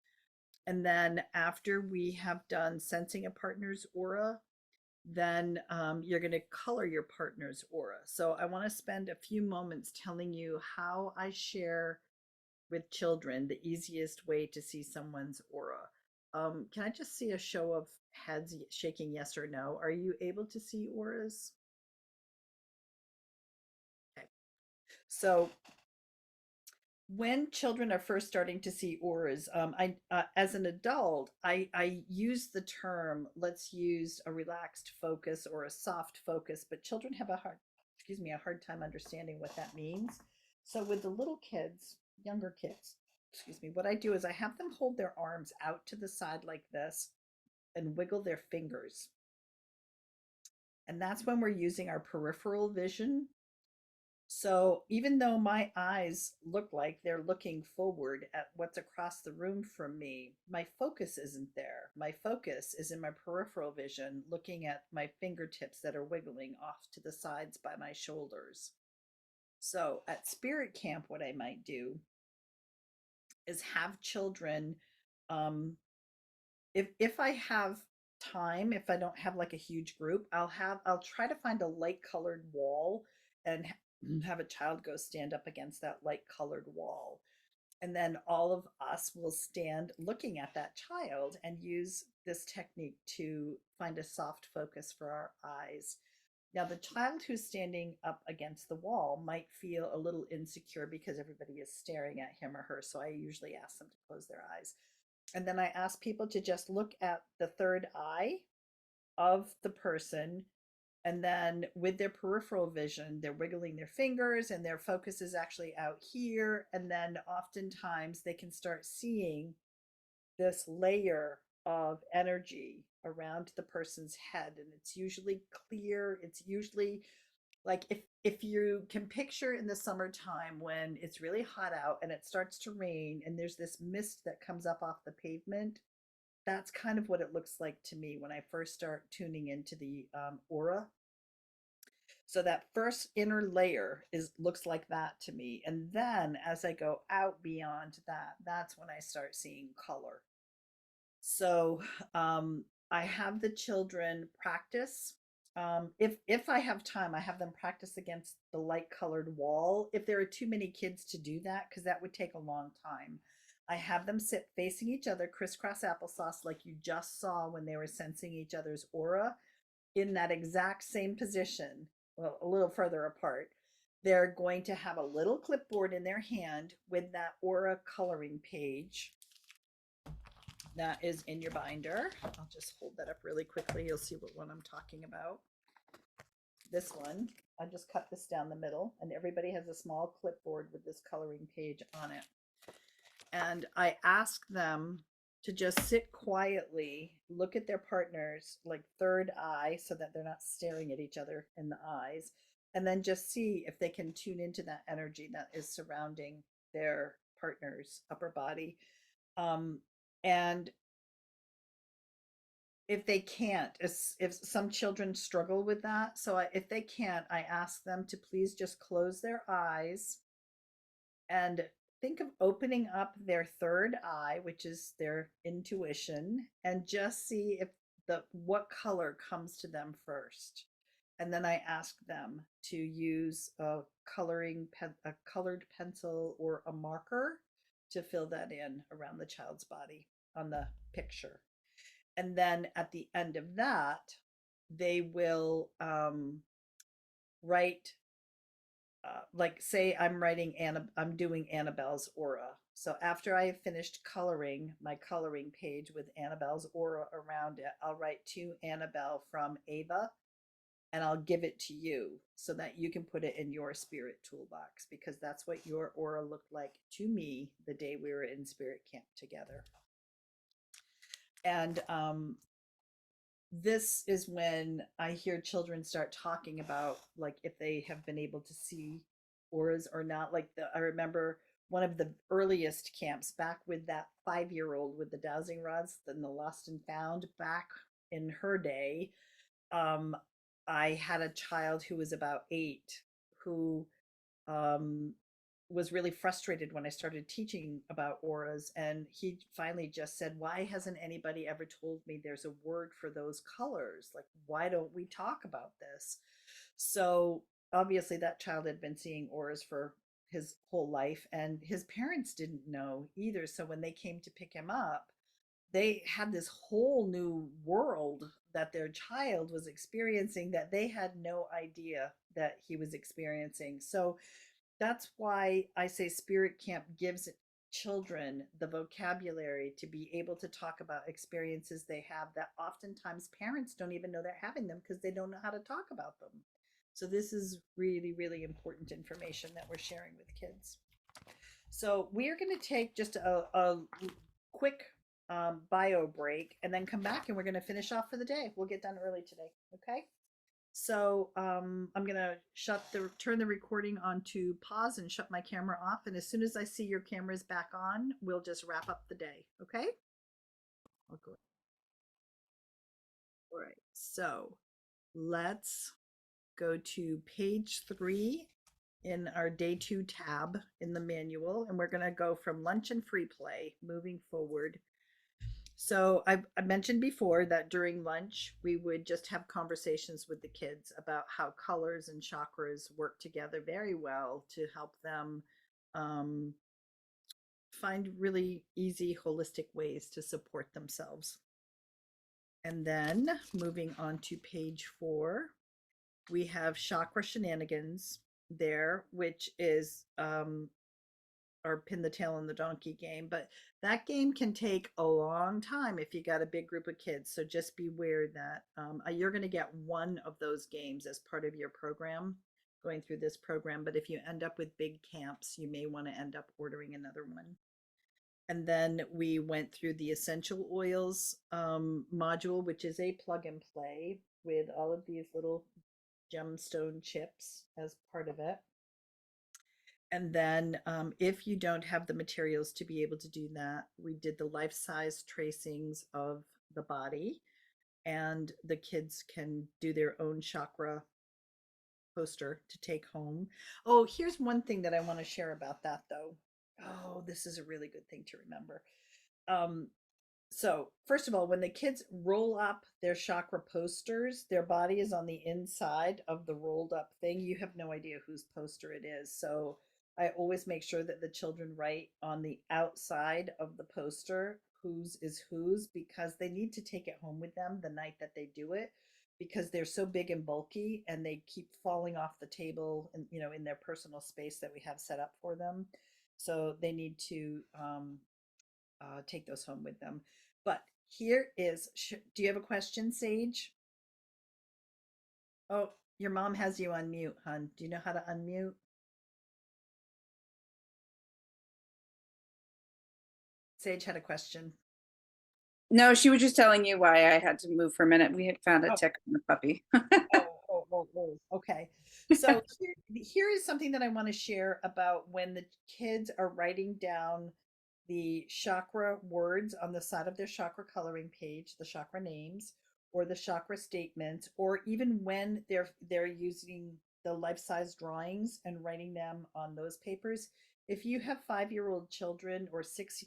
And then after we have done sensing a partner's aura, then you're going to color your partner's aura. So I want to spend a few moments telling you how I share with children the easiest way to see someone's aura. Can I just see a show of heads shaking yes or no? Are you able to see auras? Okay. So when children are first starting to see auras, I as an adult, I use the term, let's use a relaxed focus or a soft focus, but children have a hard time understanding what that means. So with the little kids, younger kids, what I do is I have them hold their arms out to the side like this and wiggle their fingers. And that's when we're using our peripheral vision. So even though my eyes look like they're looking forward at what's across the room from me, my focus isn't there. My focus is in my peripheral vision, looking at my fingertips that are wiggling off to the sides by my shoulders. So at spirit camp, what I might do is have children, um, if I have time, if I don't have like a huge group, I'll try to find a light colored wall and have a child go stand up against that light colored wall. And then all of us will stand looking at that child and use this technique to find a soft focus for our eyes. Now, the child who's standing up against the wall might feel a little insecure because everybody is staring at him or her. So I usually ask them to close their eyes. And then I ask people to just look at the third eye of the person. And then with their peripheral vision, they're wiggling their fingers and their focus is actually out here. And then oftentimes they can start seeing this layer of energy around the person's head. And it's usually clear, it's usually Like if you can picture in the summertime when it's really hot out and it starts to rain and there's this mist that comes up off the pavement, that's kind of what it looks like to me when I first start tuning into the aura. So that first inner layer is looks like that to me, and then as I go out beyond that, that's when I start seeing color. So I have the children practice. If I have time, I have them practice against the light colored wall. If there are too many kids to do that, because that would take a long time, I have them sit facing each other, crisscross applesauce, like you just saw when they were sensing each other's aura, in that exact same position, well, a little further apart. They're going to have a little clipboard in their hand with that aura coloring page that is in your binder. I'll just hold that up really quickly. You'll see what one I'm talking about. This one, I just cut this down the middle, and everybody has a small clipboard with this coloring page on it. And I ask them to just sit quietly, look at their partners like third eye so that they're not staring at each other in the eyes, and then just see if they can tune into that energy that is surrounding their partner's upper body. And if they can't, if some children struggle with that, so if they can't, I ask them to please just close their eyes and think of opening up their third eye, which is their intuition, and just see if the what color comes to them first. And then I ask them to use a a colored pencil or a marker to fill that in around the child's body on the picture. And then at the end of that, they will write, like say I'm doing Annabelle's aura. So after I have finished coloring my coloring page with Annabelle's aura around it, I'll write to Annabelle from Ava, and I'll give it to you so that you can put it in your spirit toolbox, because that's what your aura looked like to me the day we were in spirit camp together. And this is when I hear children start talking about like if they have been able to see auras or not. I remember one of the earliest camps back with that 5-year-old with the dowsing rods and the lost and found back in her day. Um, I had a child who was about 8 who um, was really frustrated when I started teaching about auras. And he finally just said, why hasn't anybody ever told me there's a word for those colors? Like, why don't we talk about this? So obviously, that child had been seeing auras for his whole life, and his parents didn't know either. So when they came to pick him up, they had this whole new world that their child was experiencing that they had no idea that he was experiencing. So that's why I say Spirit Camp gives children the vocabulary to be able to talk about experiences they have that oftentimes parents don't even know they're having them because they don't know how to talk about them. So this is really, really important information that we're sharing with kids. So we are going to take just a quick bio break and then come back, and we're going to finish off for the day. We'll get done early today. Okay. So I'm gonna turn the recording on to pause and shut my camera off. And as soon as I see your cameras back on, we'll just wrap up the day. Okay? I'll go. All right. So let's go to page 3 in our day 2 tab in the manual, and we're gonna go from lunch and free play moving forward. So I mentioned before that during lunch, we would just have conversations with the kids about how colors and chakras work together very well to help them um, find really easy, holistic ways to support themselves. And then moving on to page 4, we have chakra shenanigans there, which is or pin the tail on the donkey game, but that game can take a long time if you got a big group of kids. So just beware that you're going to get one of those games as part of your program going through this program. But if you end up with big camps, you may want to end up ordering another one. And then we went through the essential oils module, which is a plug and play with all of these little gemstone chips as part of it. And then, if you don't have the materials to be able to do that, we did the life size tracings of the body, and the kids can do their own chakra poster to take home. Oh, here's one thing that I want to share about that, though. Oh, this is a really good thing to remember. Um, so, first of all, when the kids roll up their chakra posters, their body is on the inside of the rolled up thing. You have no idea whose poster it is. So, I always make sure that the children write on the outside of the poster whose is whose, because they need to take it home with them the night that they do it, because they're so big and bulky and they keep falling off the table and, in their personal space that we have set up for them. So, they need to take those home with them. But here is, do you have a question, Sage? Oh, your mom has you on mute, hon. Do you know how to unmute? Sage had a question. No, she was just telling you why I had to move for a minute. We had found a Oh. tick on the puppy. Okay. So here is something that I want to share about when the kids are writing down the chakra words on the side of their chakra coloring page, the chakra names, or the chakra statements, or even when they're using the life-size drawings and writing them on those papers. If you have 5-year-old children or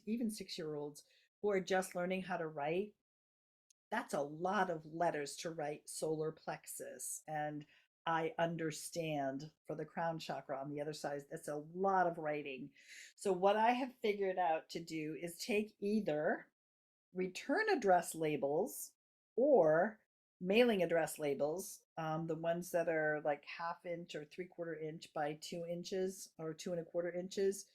even 6-year-olds who are just learning how to write, that's a lot of letters to write solar plexus. And I understand for the crown chakra on the other side, that's a lot of writing. So, what I have figured out to do is take either return address labels or mailing address labels, the ones that are like 1/2 inch or 3/4 inch by 2 inches or 2 1/4 inches,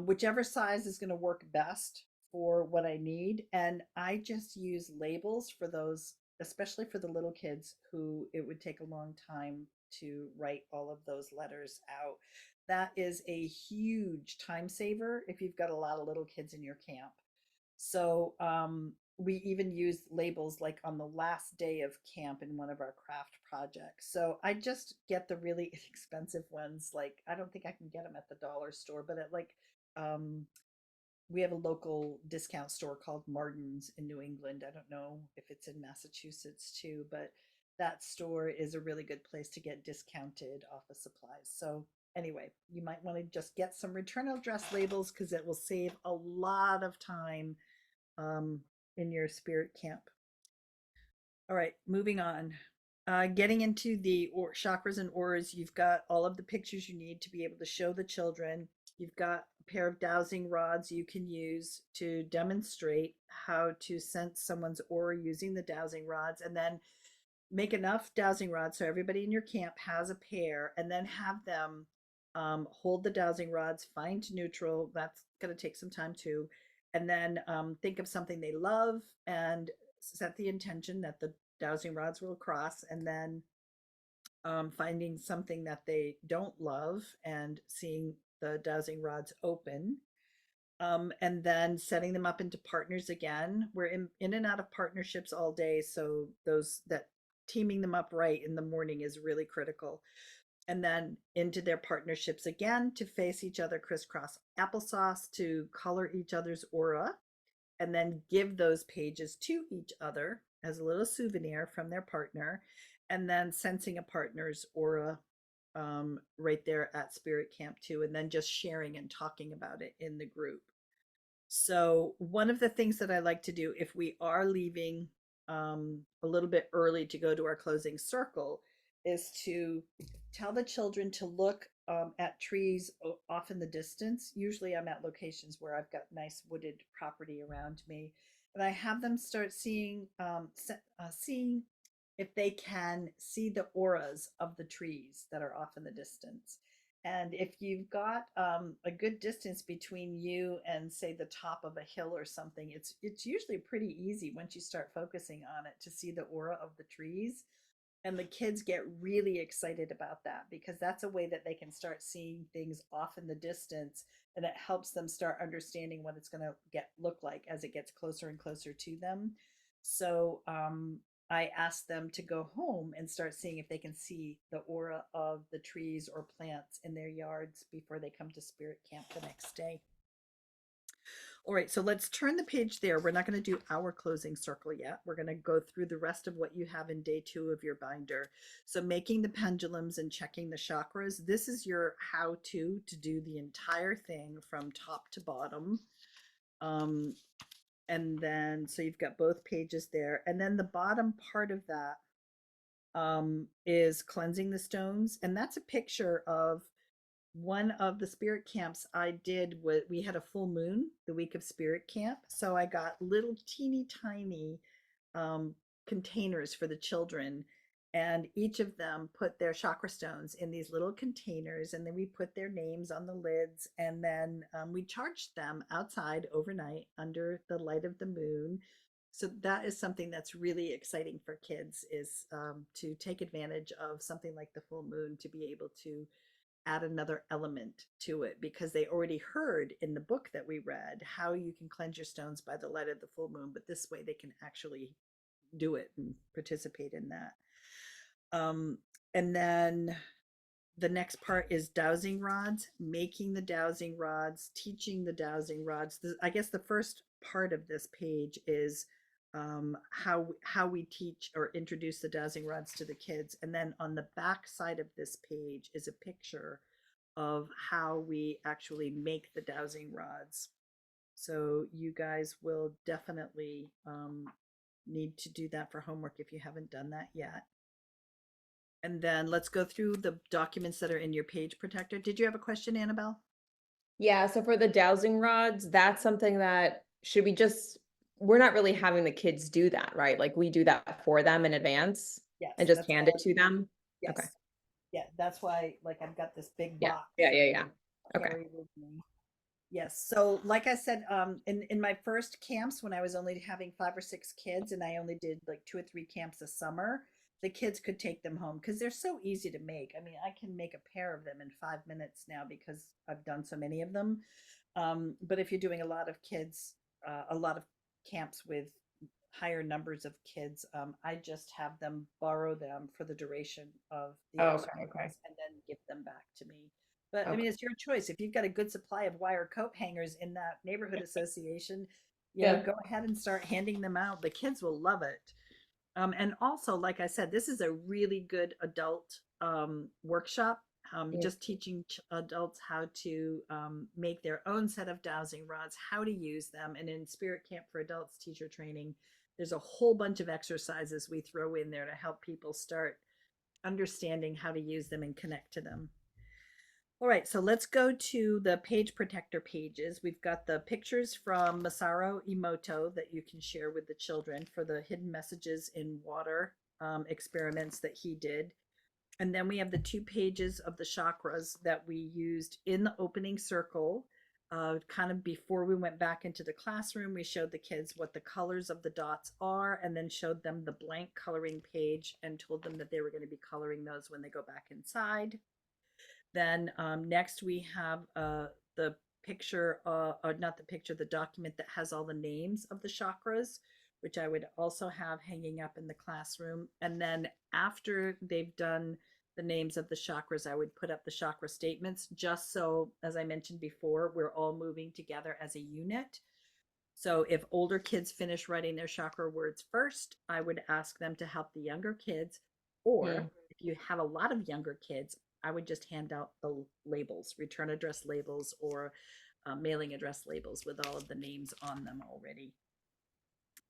whichever size is going to work best for what I need. And I just use labels for those, especially for the little kids who it would take a long time to write all of those letters out. That is a huge time saver if you've got a lot of little kids in your camp. So we even use labels like on the last day of camp in one of our craft projects. So I just get the really inexpensive ones. Like I don't think I can get them at the dollar store, but at um, we have a local discount store called Martin's in New England. I don't know if it's in Massachusetts too, but that store is a really good place to get discounted office supplies. So anyway, you might want to just get some return address labels because it will save a lot of time um, in your spirit camp. All right, moving on. Getting into the chakras and auras, you've got all of the pictures you need to be able to show the children. You've got a pair of dowsing rods you can use to demonstrate how to sense someone's aura using the dowsing rods, and then make enough dowsing rods so everybody in your camp has a pair, and then have them hold the dowsing rods, find neutral. That's going to take some time too. And then think of something they love and set the intention that the dowsing rods will cross, and then finding something that they don't love and seeing the dowsing rods open, and then setting them up into partners again. We're in and out of partnerships all day, so those that teaming them up right in the morning is really critical. And then into their partnerships again to face each other crisscross applesauce to color each other's aura, and then give those pages to each other as a little souvenir from their partner, and then sensing a partner's aura right there at spirit camp too, and then just sharing and talking about it in the group. So, one of the things that I like to do if we are leaving a little bit early to go to our closing circle is to tell the children to look at trees off in the distance. Usually, I'm at locations where I've got nice wooded property around me, and I have them start seeing if they can see the auras of the trees that are off in the distance. And if you've got a good distance between you and say the top of a hill or something, it's usually pretty easy once you start focusing on it to see the aura of the trees. And the kids get really excited about that because that's a way that they can start seeing things off in the distance, and it helps them start understanding what it's going to look like as it gets closer and closer to them. So I asked them to go home and start seeing if they can see the aura of the trees or plants in their yards before they come to spirit camp the next day. All right, so let's turn the page there. We're not going to do our closing circle yet. We're going to go through the rest of what you have in day 2 of your binder. So making the pendulums and checking the chakras. This is your how-to to do the entire thing from top to bottom. And then, so you've got both pages there. And then the bottom part of that is cleansing the stones. And that's a picture of one of the spirit camps I did. We had a full moon the week of spirit camp, so I got little teeny tiny um, containers for the children, and each of them put their chakra stones in these little containers, and then we put their names on the lids, and then we charged them outside overnight under the light of the moon. So that is something that's really exciting for kids, is to take advantage of something like the full moon to be able to add another element to it, because they already heard in the book that we read how you can cleanse your stones by the light of the full moon, but this way they can actually do it and participate in that. And then the next part is dowsing rods, making the dowsing rods, teaching the dowsing rods. I guess the first part of this page is how we teach or introduce the dowsing rods to the kids. And then on the back side of this page is a picture of how we actually make the dowsing rods. So you guys will definitely need to do that for homework if you haven't done that yet. And then let's go through the documents that are in your page protector. Did you have a question, Annabelle? Yeah, so for the dowsing rods, that's something that should we just, we're not really having the kids do that, right? Like we do that for them in advance Yes, and just that's hand why. it to them? Yes. Okay. Yeah, that's why, like, I've got this big Yeah, box yeah. to Okay. carry with me. Yes. So, like I said, in my first camps, when I was only having 5 or 6 kids, and I only did like 2 or 3 camps a summer, the kids could take them home because they're so easy to make. I mean, I can make a pair of them in 5 minutes now because I've done so many of them. But if you're doing a lot of kids, a lot of camps with higher numbers of kids, I just have them borrow them for the duration of the Oh, exercise okay. and then give them back to me. But I Okay. mean, it's your choice. If you've got a good supply of wire coat hangers in that neighborhood association, Yeah. go ahead and start handing them out. The kids will love it. And also, like I said, this is a really good adult workshop, Yeah. just teaching adults how to make their own set of dowsing rods, how to use them. And in Spirit Camp for Adults teacher training, there's a whole bunch of exercises we throw in there to help people start understanding how to use them and connect to them. All right, so let's go to the page protector pages. We've got the pictures from Masaru Emoto that you can share with the children for the hidden messages in water experiments that he did. And then we have the 2 pages of the chakras that we used in the opening circle. Kind of before we went back into the classroom, we showed the kids what the colors of the dots are and then showed them the blank coloring page and told them that they were going to be coloring those when they go back inside. Then next we have the picture, or not the picture, the document that has all the names of the chakras, which I would also have hanging up in the classroom. And then after they've done the names of the chakras, I would put up the chakra statements, just so, as I mentioned before, we're all moving together as a unit. So if older kids finish writing their chakra words first, I would ask them to help the younger kids. Or if you have a lot of younger kids, I would just hand out the labels, return address labels, or mailing address labels with all of the names on them already.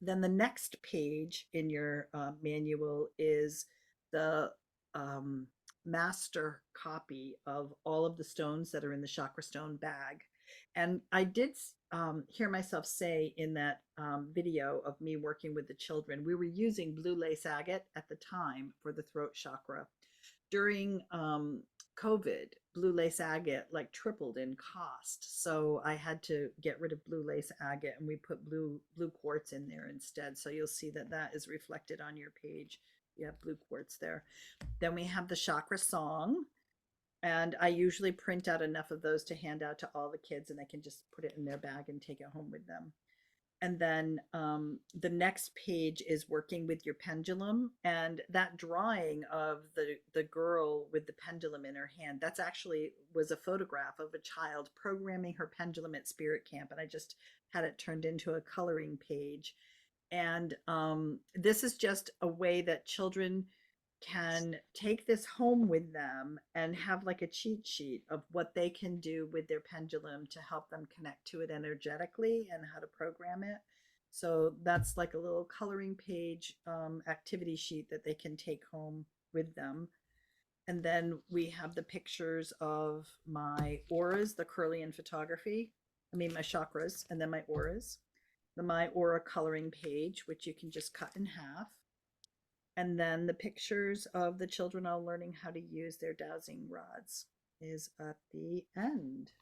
Then the next page in your manual is the um, master copy of all of the stones that are in the chakra stone bag. And I did hear myself say in that video of me working with the children, we were using blue lace agate at the time for the throat chakra. During COVID, blue lace agate like tripled in cost. So I had to get rid of blue lace agate and we put blue quartz in there instead. So you'll see that that is reflected on your page. You have blue quartz there. Then we have the chakra song. And I usually print out enough of those to hand out to all the kids and they can just put it in their bag and take it home with them. And then the next page is working with your pendulum, and that drawing of the girl with the pendulum in her hand, that's actually was a photograph of a child programming her pendulum at spirit camp, and I just had it turned into a coloring page. And this is just a way that children can take this home with them and have like a cheat sheet of what they can do with their pendulum to help them connect to it energetically and how to program it. So that's like a little coloring page activity sheet that they can take home with them. And then we have the pictures of my auras, the Curlian photography. I mean, my chakras, and then my auras. The My Aura coloring page, which you can just cut in half. And then the pictures of the children all learning how to use their dowsing rods is at the end.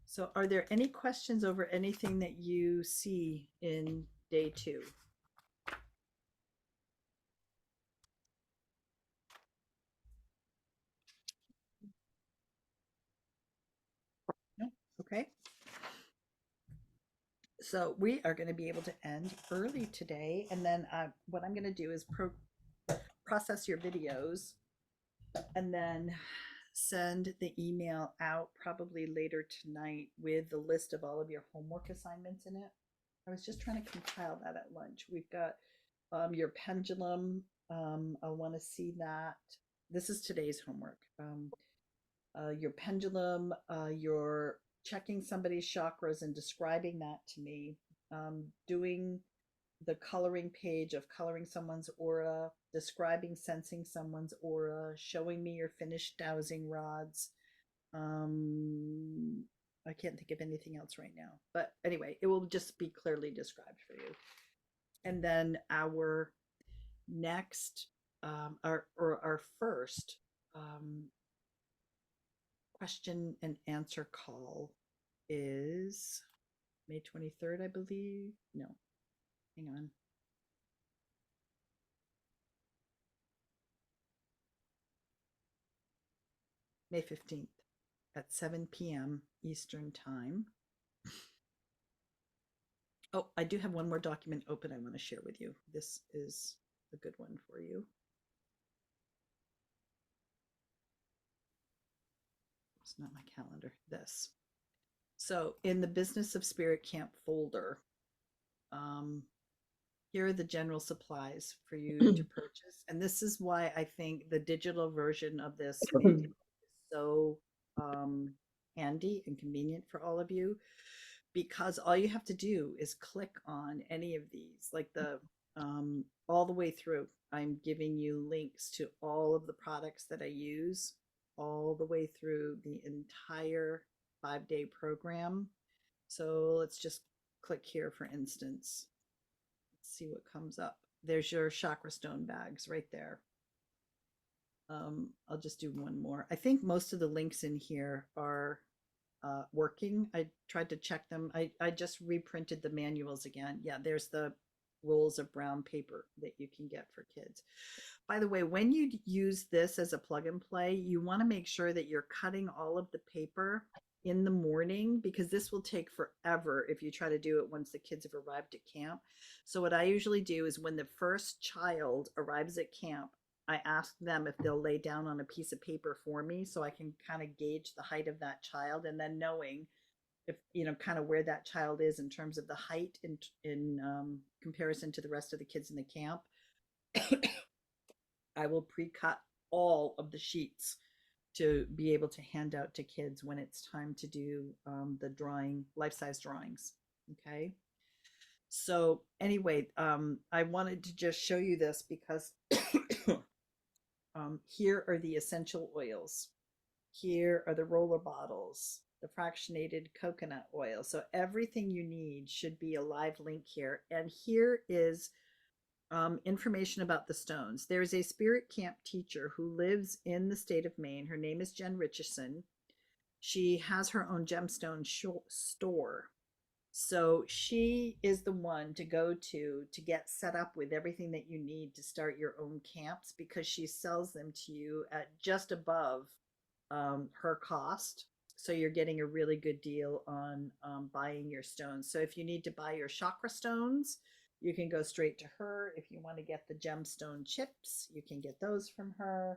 So are there any questions over anything that you see in day 2? No? Okay. So we are going to be able to end early today. And then what I'm going to do is process your videos and then send the email out probably later tonight with the list of all of your homework assignments in it. I was just trying to compile that at lunch. We've got your pendulum. I want to see that. This is today's homework. Your pendulum, your checking somebody's chakras and describing that to me, doing the coloring page of coloring someone's aura, describing sensing someone's aura, showing me your finished dowsing rods. I can't think of anything else right now, but anyway, it will just be clearly described for you. And then our next, our first question and answer call is May 23rd, I believe. No, hang on. May 15th at 7 p.m. Eastern Time. Oh, I do have one more document open I want to share with you. This is a good one for you. It's not my calendar. This. So in the Business of Spirit Camp folder, here are the general supplies for you to purchase. And this is why I think the digital version of this manual is so handy and convenient for all of you, because all you have to do is click on any of these, like the all the way through. I'm giving you links to all of the products that I use all the way through the entire 5-day program. So let's just click here, for instance. Let's see what comes up. There's your chakra stone bags right there. I'll just do one more. I think most of the links in here are working. I tried to check them. I just reprinted the manuals again. Yeah, there's the rolls of brown paper that you can get for kids. By the way, when you use this as a plug and play, you want to make sure that you're cutting all of the paper in the morning, because this will take forever if you try to do it once the kids have arrived at camp. So what I usually do is when the first child arrives at camp, I ask them if they'll lay down on a piece of paper for me so I can kind of gauge the height of that child, and then knowing if kind of where that child is in terms of the height in comparison to the rest of the kids in the camp, I will pre-cut all of the sheets to be able to hand out to kids when it's time to do the drawing, life-size drawings. Okay. So anyway, I wanted to just show you this because here are the essential oils. Here are the roller bottles, the fractionated coconut oil. So everything you need should be a live link here. And here is information about the stones. There's a spirit camp teacher who lives in the state of Maine. Her name is Jen Richardson. She has her own gemstone store. So she is the one to go to get set up with everything that you need to start your own camps, because she sells them to you at just above her cost. So you're getting a really good deal on buying your stones. So if you need to buy your chakra stones, you can go straight to her. If you want to get the gemstone chips, you can get those from her.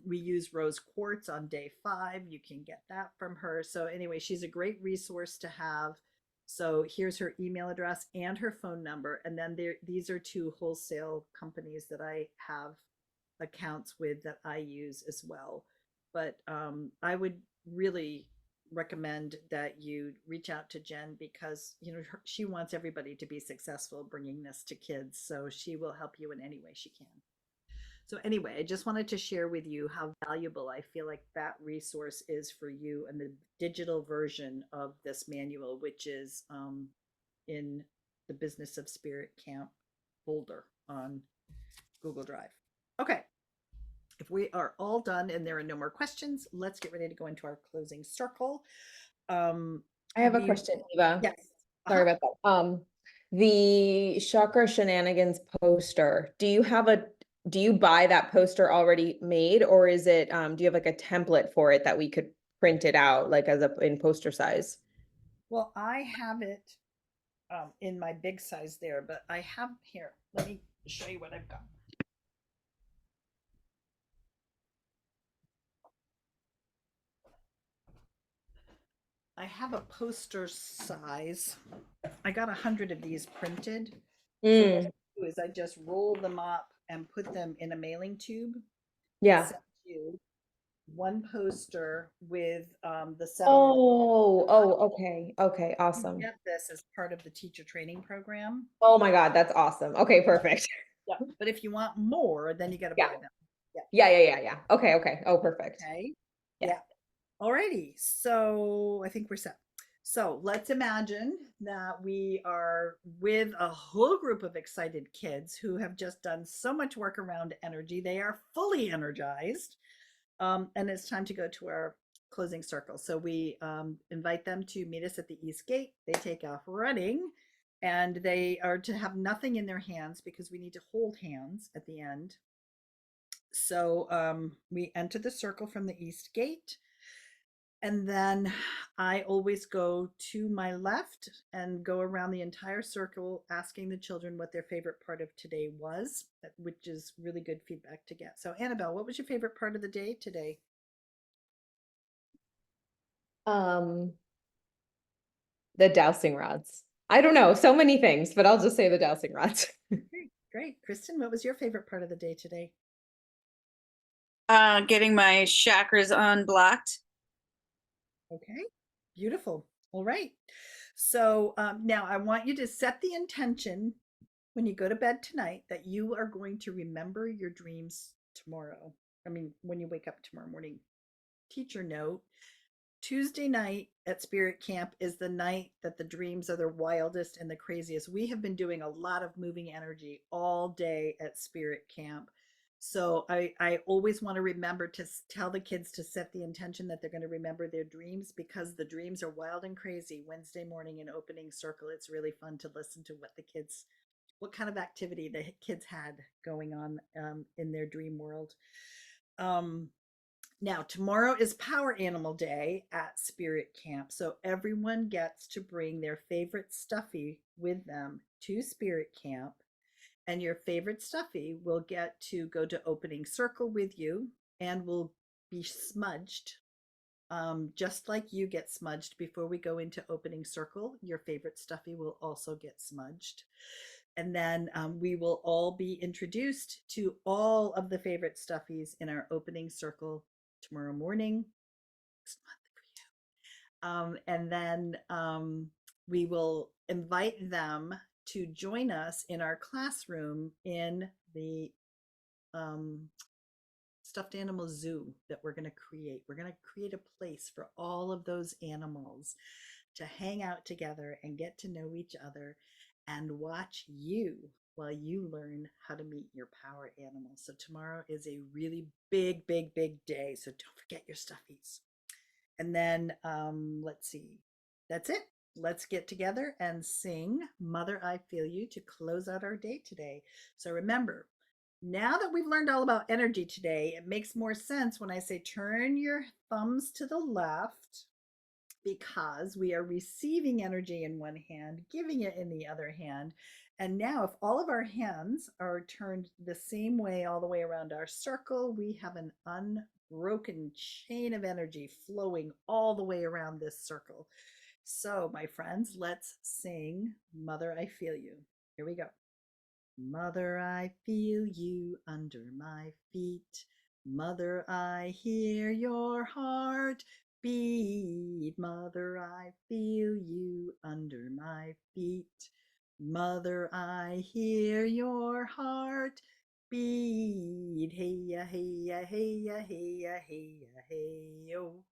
We use rose quartz on day 5. You can get that from her. So anyway, she's a great resource to have. So here's her email address and her phone number. And then these are 2 wholesale companies that I have accounts with that I use as well. But I would really recommend that you reach out to Jen because she wants everybody to be successful bringing this to kids. So she will help you in any way she can. So anyway, I just wanted to share with you how valuable I feel like that resource is for you and the digital version of this manual, which is in the Business of Spirit Camp folder on Google Drive. Okay, if we are all done and there are no more questions, let's get ready to go into our closing circle. I have a We question, Eva. Yes. Sorry about that. The Chakra Shenanigans poster, do you buy that poster already made, or is it, do you have like a template for it that we could print it out like in poster size? Well, I have it in my big size there, but I have here. Let me show you what I've got. I have a poster size. I got 100 of these printed. So what I do is I just roll them up and put them in a mailing tube. Yeah. Send you one poster with the 7. Okay. Okay, You awesome. get this as part of the teacher training program. Oh my God, that's awesome. Okay, perfect. Yeah. But if you want more, then you got to Yeah. buy them. Yeah. Okay. Oh, perfect. Okay. Yeah. Yeah. Alrighty. So I think we're set. So let's imagine that we are with a whole group of excited kids who have just done so much work around energy. They are fully energized. And it's time to go to our closing circle. So we invite them to meet us at the East Gate. They take off running and they are to have nothing in their hands because we need to hold hands at the end. So we enter the circle from the East Gate. And then I always go to my left and go around the entire circle asking the children what their favorite part of today was, which is really good feedback to get. So, Annabelle, what was your favorite part of the day today? Um, the dowsing rods. I don't know, so many things, but I'll just say the dowsing rods. Great, great. Kristen, what was your favorite part of the day today? Getting my chakras unblocked. Okay, beautiful. All right. So now I want you to set the intention when you go to bed tonight that you are going to remember your dreams tomorrow. I mean, when you wake up tomorrow morning. Teacher note: Tuesday night at Spirit Camp is the night that the dreams are the wildest and the craziest. We have been doing a lot of moving energy all day at Spirit Camp. So I always want to remember to tell the kids to set the intention that they're going to remember their dreams because the dreams are wild and crazy. Wednesday morning in opening circle, it's really fun to listen to what kind of activity the kids had going on in their dream world. Um, Now, tomorrow is Power Animal Day at Spirit Camp. So everyone gets to bring their favorite stuffy with them to Spirit Camp. And your favorite stuffy will get to go to opening circle with you and will be smudged. Just like you get smudged before we go into opening circle, your favorite stuffy will also get smudged. And then we will all be introduced to all of the favorite stuffies in our opening circle tomorrow morning. And then we will invite them to join us in our classroom in the um, stuffed animal zoo that we're going to create. We're going to create a place for all of those animals to hang out together and get to know each other and watch you while you learn how to meet your power animal. So tomorrow is a really big, big, big day. So don't forget your stuffies. And then let's see. That's it. Let's get together and sing Mother I Feel You to close out our day today. So remember, Now that we've learned all about energy today, it makes more sense when I say turn your thumbs to the left, because we are receiving energy in one hand, giving it in the other hand. And now, if all of our hands are turned the same way all the way around our circle, we have an unbroken chain of energy flowing all the way around this circle. So, my friends, let's sing Mother, I Feel You. Here we go. Mother, I feel you under my feet. Mother, I hear your heart beat. Mother, I feel you under my feet. Mother, I hear your heart beat. Hey ya, hey ya, hey ya, hey ya, hey ya, hey yo.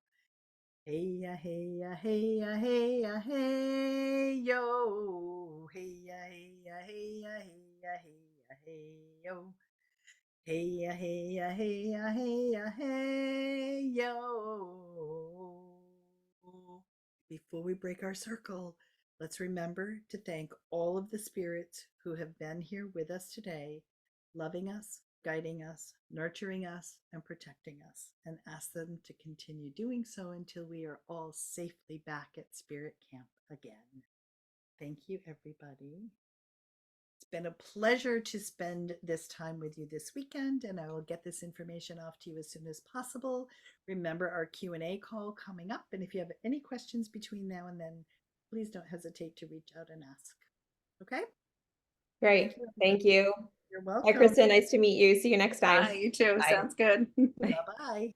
Hey ya, hey ya, hey ya, hey ya, hey yo. Hey ya, hey ya, hey ya, hey ya, hey ya, hey yo. Hey ya, hey ya, hey ya, hey ya, hey yo. Before we break our circle, let's remember to thank all of the spirits who have been here with us today, loving us, guiding us, nurturing us, and protecting us, and ask them to continue doing so until we are all safely back at Spirit Camp again. Thank you, everybody. It's been a pleasure to spend this time with you this weekend, and I will get this information off to you as soon as possible. Remember our Q&A call coming up, and if you have any questions between now and then, please don't hesitate to reach out and ask. Okay? Great. Thank you. You're Bye, welcome. Kristen. Nice to meet you. See you next time. You too. Bye. Sounds good. Bye-bye.